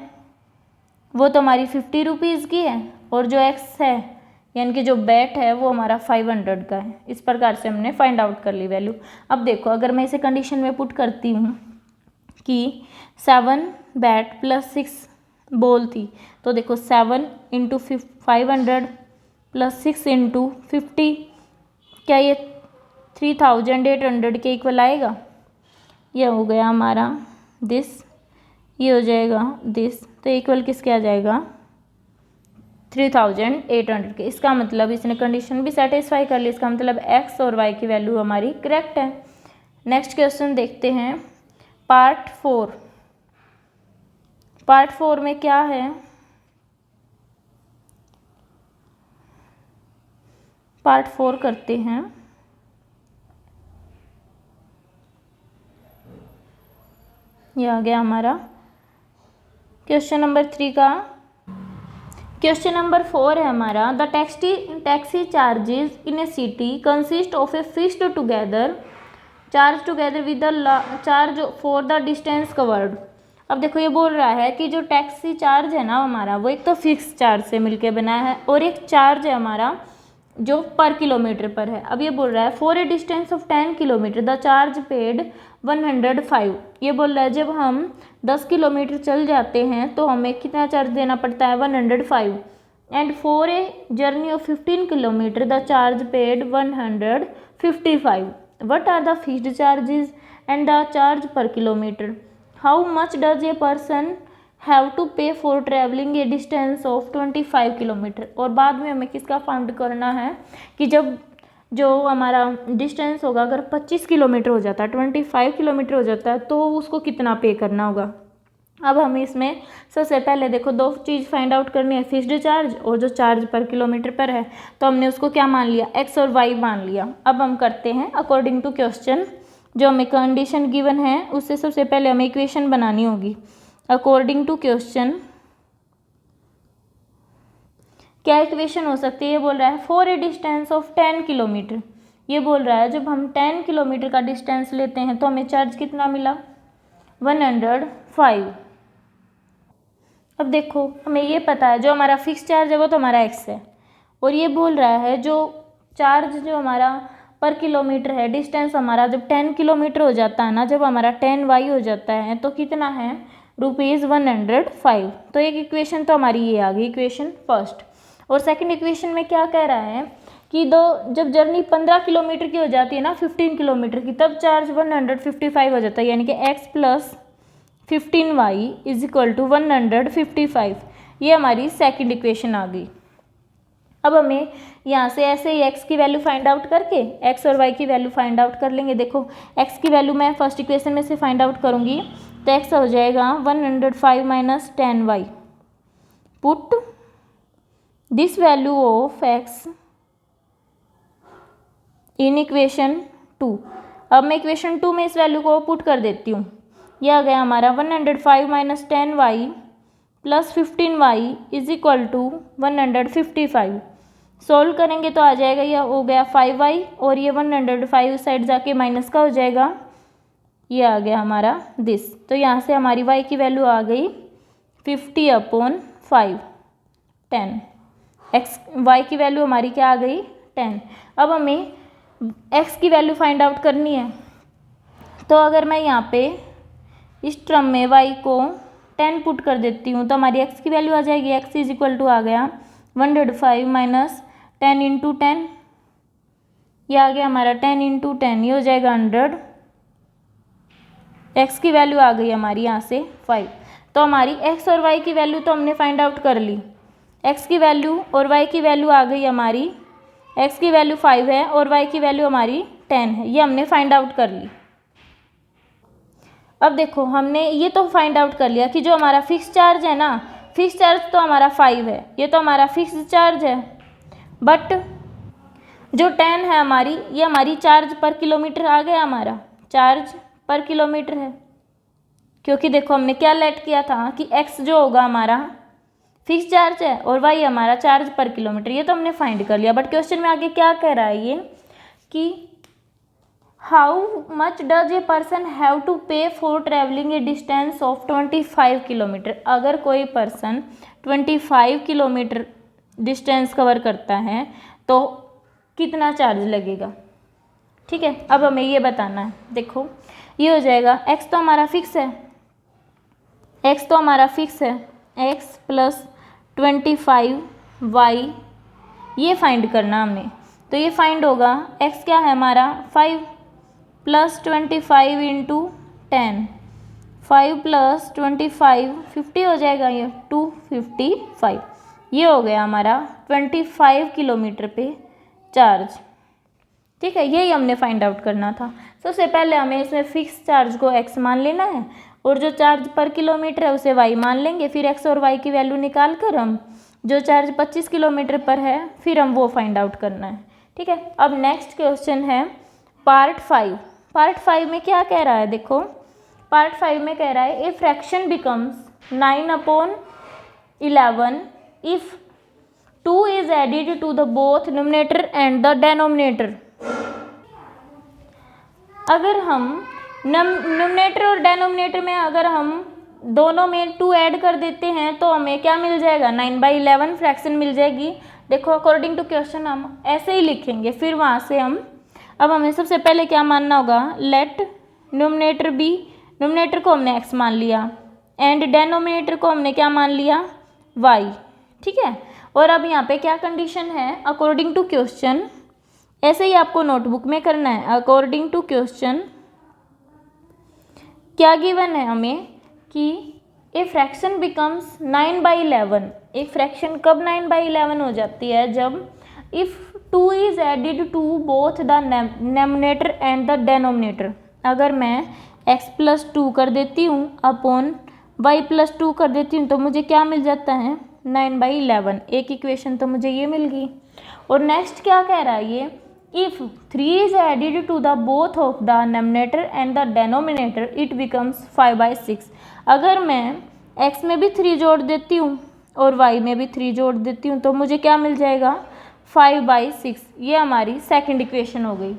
वो तो हमारी 50 रुपीज़ की है, और जो x है यानी कि जो बैट है वो हमारा 500 का है। इस प्रकार से हमने फाइंड आउट कर ली वैल्यू। अब देखो, अगर मैं इसे कंडीशन में पुट करती हूँ कि 7 बैट प्लस 6 बॉल थी, तो देखो 7 इंटू 500 प्लस 6 इंटू 50, क्या ये 3800 के इक्वल आएगा? ये हो गया हमारा दिस, ये हो जाएगा दिस, तो इक्वल किसके आ जाएगा? 3800 के। इसका मतलब इसने कंडीशन भी सेटिस्फाई कर ली। इसका मतलब x और y की वैल्यू हमारी करेक्ट है। नेक्स्ट क्वेश्चन देखते हैं, पार्ट 4। पार्ट 4 में क्या है? पार्ट 4 करते हैं। ये आ गया हमारा क्वेश्चन नंबर 3 का। क्वेश्चन नंबर 4 है हमारा, the taxi charges in A city consist of a fixed together charge together with the charge for the distance covered. अब देखो, ये बोल रहा है कि जो टैक्सी चार्ज है ना हमारा, वो एक तो फिक्स चार्ज से मिलके बना है, और एक चार्ज है हमारा जो पर किलोमीटर पर है। अब ये बोल रहा है for a distance of 10 kilometre the charge paid 105। ये बोल रहा है जब हम 10 किलोमीटर चल जाते हैं तो हमें कितना चार्ज देना पड़ता है? 105। And for a journey of 15 kilometre the charge paid 155। What are the fixed charges and the charge per kilometre? How much does a person have to pay for travelling a distance of 25 kilometre? और बाद में हमें किसका find करना है कि जब जो हमारा डिस्टेंस होगा अगर 25 किलोमीटर हो जाता है, 25 किलोमीटर हो जाता है, तो उसको कितना पे करना होगा। अब हमें इसमें सबसे पहले देखो दो चीज़ फाइंड आउट करनी है, फिक्स्ड चार्ज और जो चार्ज पर किलोमीटर पर है। तो हमने उसको क्या मान लिया? x और y मान लिया। अब हम करते हैं अकॉर्डिंग टू क्वेश्चन, जो हमें कंडीशन गिवन है उससे सबसे पहले हमें इक्वेशन बनानी होगी। अकॉर्डिंग टू क्वेश्चन क्या इक्वेशन हो सकती है? ये बोल रहा है for a distance of 10 kilometre. ये बोल रहा है जब हम 10 किलोमीटर का डिस्टेंस लेते हैं तो हमें चार्ज कितना मिला? 105। अब देखो, हमें ये पता है जो हमारा फिक्स चार्ज है वो तो हमारा x है, और ये बोल रहा है जो चार्ज जो हमारा पर किलोमीटर है, डिस्टेंस हमारा जब 10 किलोमीटर हो जाता है ना, जब हमारा 10y हो जाता है तो कितना है? ₹105। तो एक इक्वेशन तो हमारी ये आ गई, इक्वेशन फर्स्ट। और सेकंड इक्वेशन में क्या कह रहा है कि जब जर्नी 15 किलोमीटर की हो जाती है ना, 15 किलोमीटर की, तब चार्ज 155 हो जाता है, यानी कि x plus 15y is equal to 155। ये हमारी सेकंड इक्वेशन आ गई। अब हमें यहाँ से ऐसे ही x की वैल्यू फाइंड आउट करके x और y की वैल्यू फाइंड आउट कर लेंगे। देखो, x की वैल्यू मैं फर्स्ट इक्वेशन में से फाइंड आउट करूँगी तो x हो जाएगा 105 minus 10y। Put this value of x in equation 2। अब मैं इक्वेशन 2 में इस वैल्यू को पुट कर देती हूँ। यह आ गया हमारा 105 minus 10y plus 15y is equal to 155। Solve करेंगे तो आ जाएगा, यह हो गया 5y, और ये 105 साइड जाके माइनस का हो जाएगा, ये आ गया हमारा दिस। तो यहाँ से हमारी y की वैल्यू आ गई 50/5 10। y की वैल्यू हमारी क्या आ गई? 10। अब हमें x की वैल्यू फाइंड आउट करनी है। तो अगर मैं यहाँ पे इस टर्म में y को 10 पुट कर देती हूँ तो हमारी x की वैल्यू आ जाएगी, x इज इक्वल टू आ गया 105 माइनस 10 इंटू 10, ये आ गया हमारा 10 इंटू 10, ये हो जाएगा 100। x की वैल्यू आ गई हमारी यहाँ से 5। तो हमारी x और y की वैल्यू तो हमने फाइंड आउट कर ली। x की वैल्यू और y की वैल्यू आ गई हमारी, x की वैल्यू 5 है और y की वैल्यू हमारी 10 है, ये हमने फाइंड आउट कर ली। अब देखो, हमने ये तो फाइंड आउट कर लिया कि जो हमारा फिक्स चार्ज है ना, फिक्स चार्ज तो हमारा 5 है, ये तो हमारा फिक्स चार्ज है। बट जो 10 है हमारी, ये हमारी चार्ज पर किलोमीटर आ गया, हमारा चार्ज पर किलोमीटर है, क्योंकि देखो हमने क्या लेट किया था कि x जो होगा हमारा फिक्स चार्ज है और y हमारा चार्ज पर किलोमीटर, ये तो हमने फाइंड कर लिया। बट क्वेश्चन में आगे क्या कह रहा है ये कि how much does a person have to pay for travelling a distance of 25 kilometre. अगर कोई पर्सन 25 किलोमीटर डिस्टेंस कवर करता है तो कितना चार्ज लगेगा। ठीक है, अब हमें ये बताना है। देखो ये हो जाएगा, x तो हमारा फिक्स है, x तो हमारा फिक्स है, x प्लस 25y ये फाइंड करना हमने, तो ये फाइंड होगा x क्या है हमारा 5 प्लस 25 इंटू 10, 5 प्लस 25 50 हो जाएगा, ये 255, ये हो गया हमारा 25 किलोमीटर पे चार्ज। ठीक है, यही हमने फाइंड आउट करना था। सबसे पहले हमें इसमें फिक्स चार्ज को x मान लेना है और जो चार्ज पर किलोमीटर है उसे y मान लेंगे, फिर x और y की वैल्यू निकाल कर हम जो चार्ज 25 किलोमीटर पर है फिर हम वो फाइंड आउट करना है। ठीक है, अब नेक्स्ट क्वेश्चन है पार्ट 5। पार्ट 5 में क्या कह रहा है, देखो पार्ट 5 में कह रहा है a fraction becomes 9/11 if 2 is added to the both numerator and the denominator। अगर हम न्यूमरेटर और डेनोमिनेटर में अगर हम दोनों में 2 ऐड कर देते हैं तो हमें क्या मिल जाएगा, 9/11 फ्रैक्शन मिल जाएगी। देखो अकॉर्डिंग टू क्वेश्चन हम ऐसे ही लिखेंगे, फिर वहाँ से हम अब हमें सबसे पहले क्या मानना होगा, लेट न्यूमरेटर बी, न्यूमरेटर को हमने x मान लिया एंड डेनोमिनेटर को हमने क्या मान लिया y। ठीक है, और अब यहाँ पे क्या कंडीशन है, अकॉर्डिंग टू क्वेश्चन, ऐसे ही आपको नोटबुक में करना है। अकॉर्डिंग टू क्वेश्चन क्या गिवन है हमें कि ए फ्रैक्शन बिकम्स 9/11। एक फ्रैक्शन कब 9/11 हो जाती है, जब if 2 is added to both the numerator and the denominator. अगर मैं x प्लस 2 कर देती हूँ अपॉन y प्लस 2 कर देती हूँ तो मुझे क्या मिल जाता है 9/11। एक इक्वेशन तो मुझे ये मिल गई। और नेक्स्ट क्या कह रहा है ये, if 3 is added to the both of the numerator and the denominator it becomes 5/6। अगर मैं x में भी 3 जोड़ देती हूँ और y में भी 3 जोड़ देती हूँ तो मुझे क्या मिल जाएगा 5/6। ये हमारी सेकंड इक्वेशन हो गई।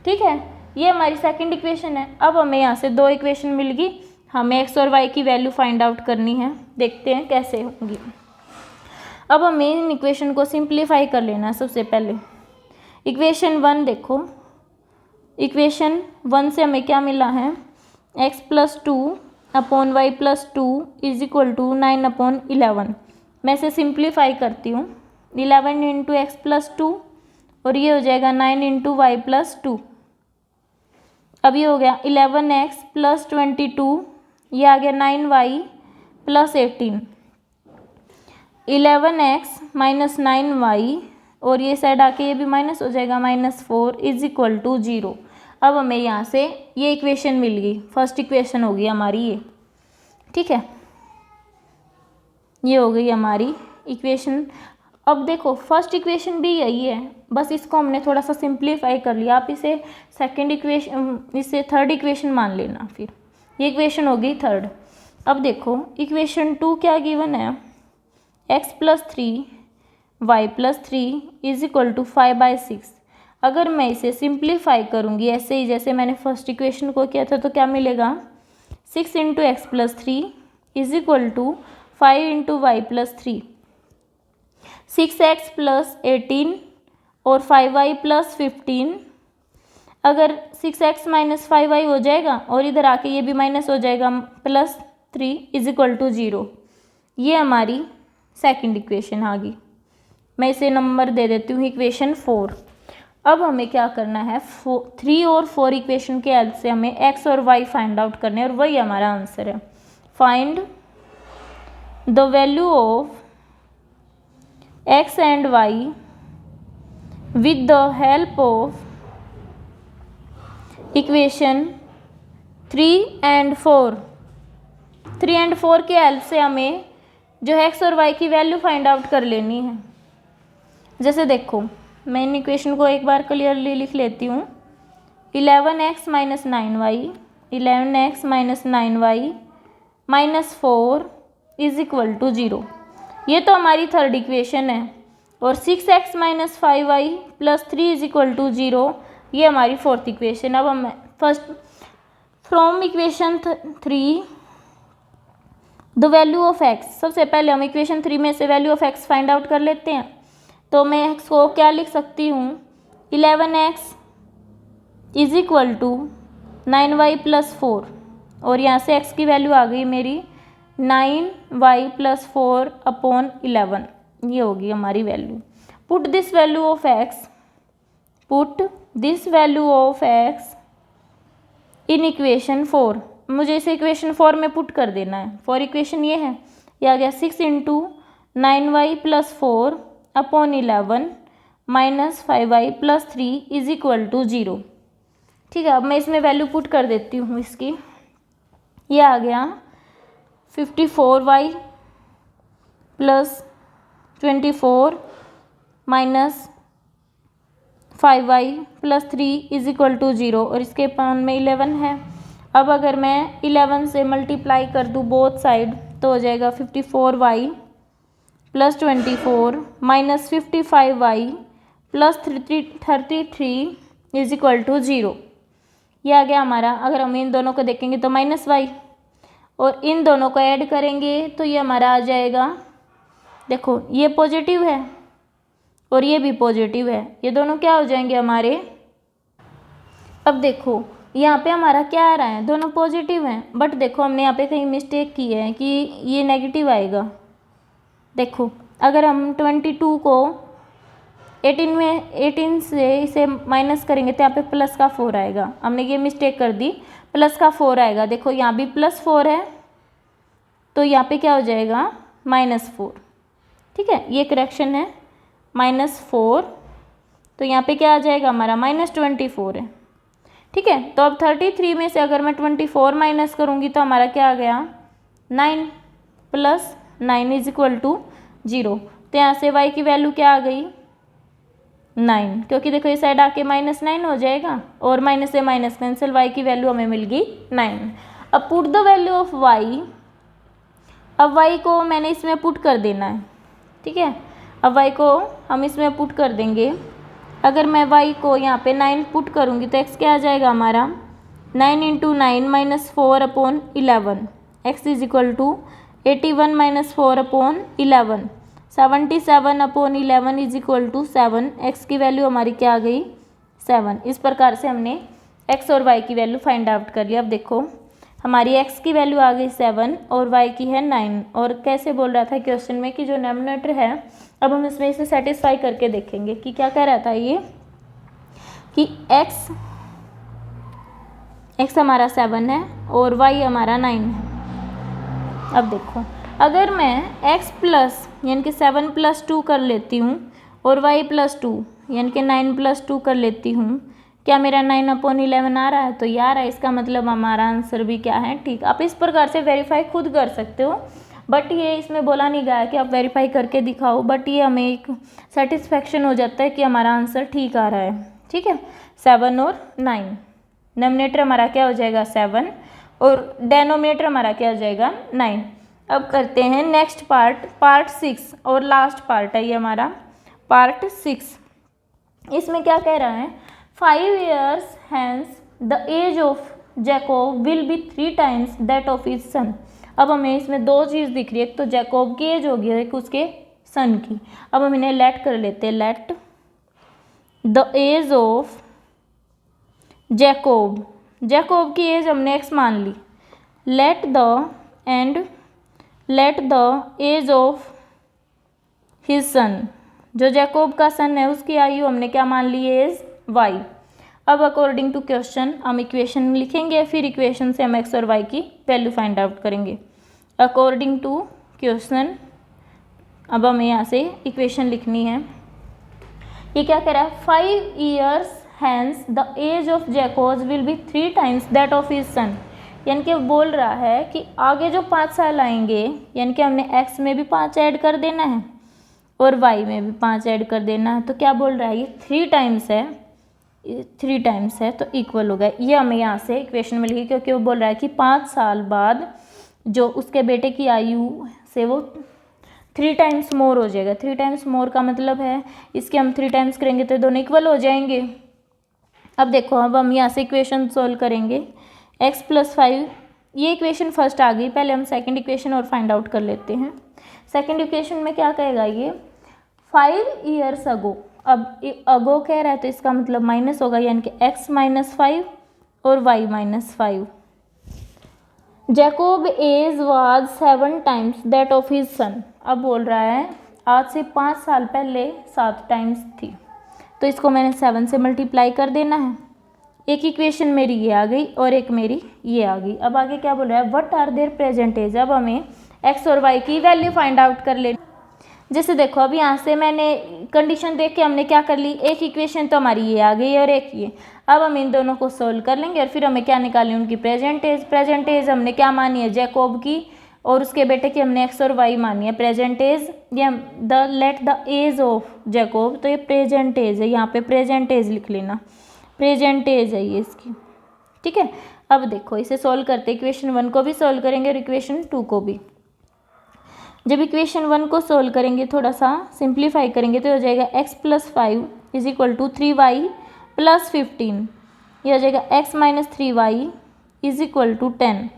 ठीक है, ये हमारी सेकंड इक्वेशन है। अब हमें यहाँ से 2 इक्वेशन मिल गई, हमें x और y की वैल्यू फाइंड आउट करनी है, देखते हैं कैसे होंगी। अब हमें इन इक्वेशन को सिंप्लीफाई कर लेना है। सबसे पहले इक्वेशन 1 देखो, इक्वेशन 1 से हमें क्या मिला है, x plus 2 upon y plus 2 is equal to 9/11। मैं इसे सिंप्लीफाई करती हूँ, 11 इंटू एक्स प्लस 2 और ये हो जाएगा 9 इंटू वाई प्लस 2। अब ये हो गया 11x प्लस 22, ये आ गया 9y plus 18, 11x minus 9y और ये साइड आके ये भी माइनस हो जाएगा -4 इज इक्वल टू 0। अब हमें यहाँ से ये इक्वेशन मिल गई, फर्स्ट इक्वेशन होगी हमारी ये। ठीक है, ये हो गई हमारी इक्वेशन। अब देखो फर्स्ट इक्वेशन भी यही है, बस इसको हमने थोड़ा सा सिंप्लीफाई कर लिया। आप इसे सेकंड इक्वेशन, इसे थर्ड इक्वेशन मान लेना। फिर ये इक्वेशन हो गई थर्ड। अब देखो इक्वेशन 2 क्या गिवन है, x plus 3 y plus 3 is equal to 5/6। अगर मैं इसे सिंप्लीफाई करूँगी ऐसे ही जैसे मैंने फर्स्ट इक्वेशन को किया था तो क्या मिलेगा, 6 into x plus 3 is equal to 5 into y plus 3, 6x plus 18 और 5y प्लस 15। अगर 6x माइनस 5y हो जाएगा और इधर आके ये भी माइनस हो जाएगा, प्लस 3 इज इक्वल टू 0। ये हमारी सेकंड इक्वेशन आ गई। मैं इसे नंबर दे देती हूँ इक्वेशन 4। अब हमें क्या करना है, 3 और 4 इक्वेशन के हेल्प से हमें x और y फाइंड आउट करने हैं और वही हमारा आंसर है। Find the value of x and y with the help of equation 3 and 4। 3 and 4 के हेल्प से हमें जो x और y की वैल्यू फाइंड आउट कर लेनी है। जैसे देखो मैं इन इक्वेशन को एक बार क्लियरली लिख लेती हूँ। 11x minus 9y, 11x minus 9y minus 4 is equal to 0। ये तो हमारी थर्ड इक्वेशन है। और 6x minus 5y plus 3 is equal to 0, ये हमारी फोर्थ इक्वेशन। अब हम first from equation 3 the value of x, सबसे पहले हम इक्वेशन 3 में से value of x find out कर लेते हैं। तो मैं x को क्या लिख सकती हूँ, 11x is equal to 9y plus 4, और यहाँ से x की वैल्यू आ गई मेरी 9y प्लस 4 अपॉन 11, ये होगी हमारी value. Put this value of x in equation 4, मुझे इसे इक्वेशन 4 में पुट कर देना है। फॉर इक्वेशन ये है, ये आ गया 6 into 9y plus 4 upon 11 minus 5y plus 3 is equal to 0। ठीक है, अब मैं इसमें वैल्यू पुट कर देती हूँ इसकी। ये आ गया 54y plus 24 minus 5y plus 3 is equal to 0, और इसके पान में 11 है। अब अगर मैं 11 से मल्टीप्लाई कर दूँ बोथ साइड तो हो जाएगा 54y plus 24 minus 55y plus 33 is equal to 0। ये आ गया हमारा। अगर हम इन दोनों को देखेंगे तो माइनस y, और इन दोनों को ऐड करेंगे तो ये हमारा आ जाएगा, देखो ये पॉजिटिव है और ये भी पॉजिटिव है, ये दोनों क्या हो जाएंगे हमारे। अब देखो यहाँ पे हमारा क्या आ रहा है, दोनों पॉजिटिव हैं, बट देखो हमने यहाँ पे कहीं मिस्टेक की है कि ये नेगेटिव आएगा। देखो अगर हम 22 को 18 से इसे माइनस करेंगे तो यहाँ पे प्लस का 4 आएगा। हमने ये मिस्टेक कर दी, प्लस का 4 आएगा। देखो यहाँ भी प्लस 4 है तो यहाँ पे क्या हो जाएगा -4। ठीक है, ये करेक्शन है, -4, तो यहाँ पे क्या आ जाएगा हमारा -24 है। ठीक है, तो अब 33 में से अगर मैं 24 माइनस करूँगी तो हमारा क्या आ गया 9 प्लस 9 इज इक्वल टू 0। तो यहाँ से y की वैल्यू क्या आ गई 9, क्योंकि देखो ये साइड आके -9 हो जाएगा और माइनस से माइनस कैंसिल, y की वैल्यू हमें मिल गई 9। अब put the value of y, अब y को मैंने इसमें पुट कर देना है। ठीक है, अब y को हम इसमें पुट कर देंगे। अगर मैं y को यहाँ पे 9 पुट करूँगी तो x क्या आ जाएगा हमारा 9 into 9 minus 4 upon 11, x is equal to 81 minus 4 upon 11, 77 upon 11 is equal to 7। x की वैल्यू हमारी क्या आ गई 7। इस प्रकार से हमने x और y की वैल्यू फाइंड आउट कर लिया। अब देखो हमारी x की वैल्यू आ गई 7 और y की है 9। और कैसे बोल रहा था क्वेश्चन में कि जो डिनोमिनेटर है, अब हम इसमें इसे सेटिस्फाई करके देखेंगे कि क्या कह रहा था ये कि x हमारा 7 है और y हमारा 9 है। अब देखो अगर मैं x प्लस यानी कि 7 प्लस 2 कर लेती हूँ और y प्लस 2 यानी कि 9 प्लस 2 कर लेती हूँ, क्या मेरा 9 अपॉन 11 आ रहा है? तो ये आ रहा है। इसका मतलब हमारा आंसर भी क्या है ठीक। आप इस प्रकार से वेरीफाई खुद कर सकते हो, बट ये इसमें बोला नहीं गया कि आप वेरीफाई करके दिखाओ, बट ये हमें एक सेटिस्फेक्शन हो जाता है कि हमारा आंसर ठीक आ रहा है। ठीक है, 7 और 9, डिनोमिनेटर हमारा क्या हो जाएगा 7 और डेनोमिनेटर हमारा क्या हो जाएगा 9। अब करते हैं नेक्स्ट पार्ट 6 और लास्ट पार्ट है ये हमारा पार्ट 6। इसमें क्या कह रहा है 5 years hence the age of Jacob will be 3 times that of his son। अब हमें इसमें दो चीज़ दिख रही है, एक तो जैकोब की एज होगी, एक उसके सन की। अब हम इन्हें लेट कर लेते हैं। Let the age of Jacob, Jacob की एज हमने x मान ली। Let the age of his son, जो जैकोब का सन है उसकी आयु हमने क्या मान ली एज y। अब अकॉर्डिंग टू क्वेश्चन हम इक्वेशन लिखेंगे, फिर इक्वेशन से हम x और y की वैल्यू फाइंड आउट करेंगे अकॉर्डिंग टू क्वेश्चन। अब हमें यहाँ से इक्वेशन लिखनी है। ये क्या कह रहा है 5 years hence the age of Jacob will be 3 times that of his son। यानी कि बोल रहा है कि आगे जो 5 साल आएंगे, यानी कि हमने x में भी 5 ऐड कर देना है और y में भी 5 ऐड कर देना है। तो क्या बोल रहा है, ये 3 टाइम्स है, 3 टाइम्स है तो इक्वल हो गया। ये हमें यहाँ से इक्वेशन मिल गई, क्योंकि वो बोल रहा है कि 5 साल बाद जो उसके बेटे की आयु से वो 3 टाइम्स मोर हो जाएगा। 3 टाइम्स मोर का मतलब है इसके हम 3 टाइम्स करेंगे तो दोनों इक्वल हो जाएंगे। अब देखो, अब हम यहाँ से इक्वेशन सोल्व करेंगे। x + 5, ये इक्वेशन फर्स्ट आ गई, पहले हम सेकंड इक्वेशन और फाइंड आउट कर लेते हैं। सेकंड इक्वेशन में क्या कहेगा, ये 5 ईयर्स अगो, अब अगो कह रहा है तो इसका मतलब माइनस होगा, यानी कि x - 5 और y - 5। Jacob age was 7 times that of his son. अब बोल रहा है आज से 5 साल पहले 7 टाइम्स थी, तो इसको मैंने 7 से मल्टीप्लाई कर देना है। एक इक्वेशन मेरी ये आ गई और एक मेरी ये आ गई। अब आगे क्या बोल रहा है, what are there present age. अब हमें x और y की वैल्यू फाइंड आउट कर लेनी। जैसे देखो, अब यहाँ से मैंने कंडीशन देख के हमने क्या कर ली, एक इक्वेशन तो हमारी ये आ गई और एक ये। अब हम इन दोनों को सोल्व कर लेंगे और फिर हमें क्या निकालनी, उनकी प्रेजेंट एज। प्रेजेंट एज हमने क्या मानी है, जैकोब की, और उसके बेटे की हमने x और y मानी है। प्रेजेंट एज ये let the age of Jacob, तो ये प्रेजेंट एज है, यहाँ पे प्रेजेंट एज लिख लेना, प्रेजेंट एज है ये इसकी। ठीक है, अब देखो इसे सोल्व करते, इक्वेशन 1 को भी सोल्व करेंगे और इक्वेशन 2 को भी। जब इक्वेशन 1 को सोल्व करेंगे, थोड़ा सा सिंप्लीफाई करेंगे, तो हो जाएगा x + 5 = 3y + 15। ये हो जाएगा x - 3y = 10।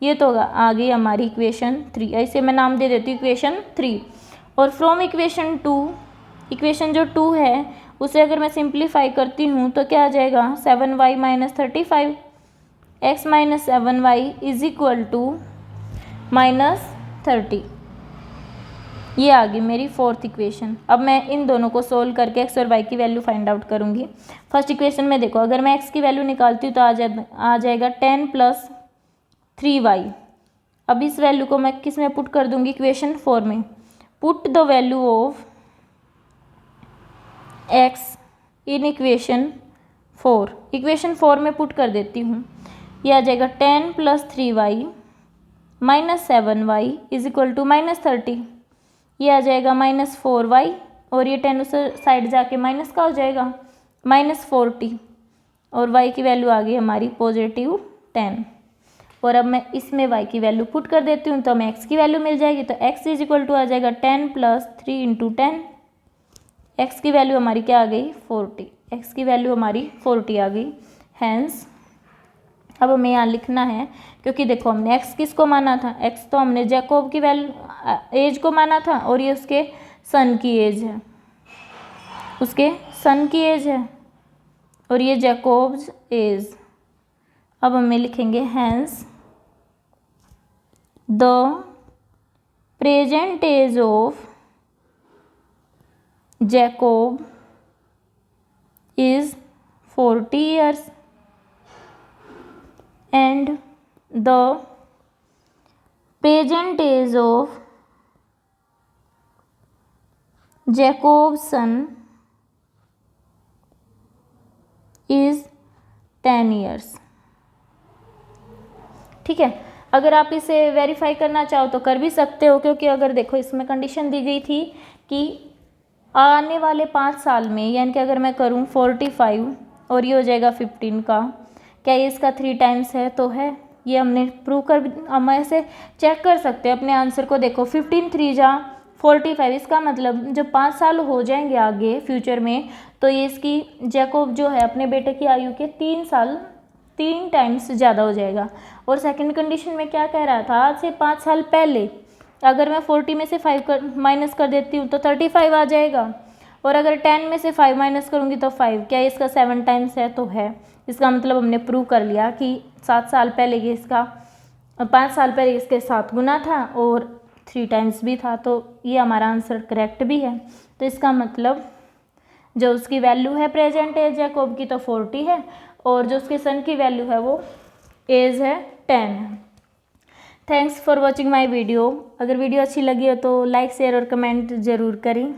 ये तो आ गई हमारी इक्वेशन 3, ऐसे मैं नाम दे देती हूँ इक्वेशन 3। और फ्रॉम इक्वेशन 2, इक्वेशन जो 2 है उसे अगर मैं सिंप्लीफाई करती हूँ तो क्या आ जाएगा, 7y - 35, x - 7y = -30। ये आ गई मेरी फोर्थ इक्वेशन। अब मैं इन दोनों को सोल्व करके x और y की वैल्यू फाइंड आउट करूँगी। फर्स्ट इक्वेशन में देखो, अगर मैं x की वैल्यू निकालती हूँ तो आ जाएगा 10 + 3y। अब इस वैल्यू को मैं किस में पुट कर दूँगी, इक्वेशन 4 में। Put the value of x in equation 4, equation 4 में पुट कर देती हूँ। ये आ जाएगा 10 + 3y - 7y = -30। ये आ जाएगा -4y, और ये 10 उस साइड जाके माइनस का हो जाएगा, -40, और y की वैल्यू आ गई हमारी +10। और अब मैं इसमें y की वैल्यू पुट कर देती हूँ तो हमें x की वैल्यू मिल जाएगी। तो x आ जाएगा 10 + 3 × 10। x की वैल्यू हमारी क्या आ गई, 40। x की वैल्यू हमारी 40 आ गई। हैंस अब हमें यहाँ लिखना है, क्योंकि देखो हमने x किसको माना था, x तो हमने जैकोब की वैल्यू एज को माना था, और ये उसके सन की एज है, उसके सन की एज है, और ये जैकोब्स एज। अब हमें लिखेंगे hence the present age of Jacob is 40 years and the present age of Jacob's son is 10 years। ठीक है, अगर आप इसे वेरीफाई करना चाहो तो कर भी सकते हो, क्योंकि अगर देखो इसमें कंडीशन दी गई थी कि आने वाले 5 साल में, यानी कि अगर मैं करूँ 45 और ये हो जाएगा 15 का, क्या ये इसका 3 टाइम्स है, तो है। ये हमने प्रूव कर, हम ऐसे चेक कर सकते हैं अपने आंसर को। देखो 15 3 जा 45, इसका मतलब जब 5 साल हो जाएंगे आगे फ्यूचर में, तो ये इसकी जैकोब जो है अपने बेटे की आयु के 3 टाइम्स ज़्यादा हो जाएगा। और सेकंड कंडीशन में क्या कह रहा था, आज से 5 साल पहले अगर मैं 40 में से 5 माइनस कर देती हूँ तो 35 आ जाएगा, और अगर 10 में से 5 माइनस करूँगी तो 5, क्या इसका 7 टाइम्स है, तो है। इसका मतलब हमने प्रूव कर लिया कि 7 साल पहले ये इसका 5 साल पहले इसके 7 गुना था और 3 टाइम्स भी था, तो ये हमारा आंसर करेक्ट भी है। तो इसका मतलब जो उसकी वैल्यू है प्रेजेंट एज जैकोब की तो 40 है, और जो उसके सन की वैल्यू है वो एज है 10। Thanks for watching my video. अगर वीडियो अच्छी लगी हो तो लाइक शेयर और कमेंट ज़रूर करें।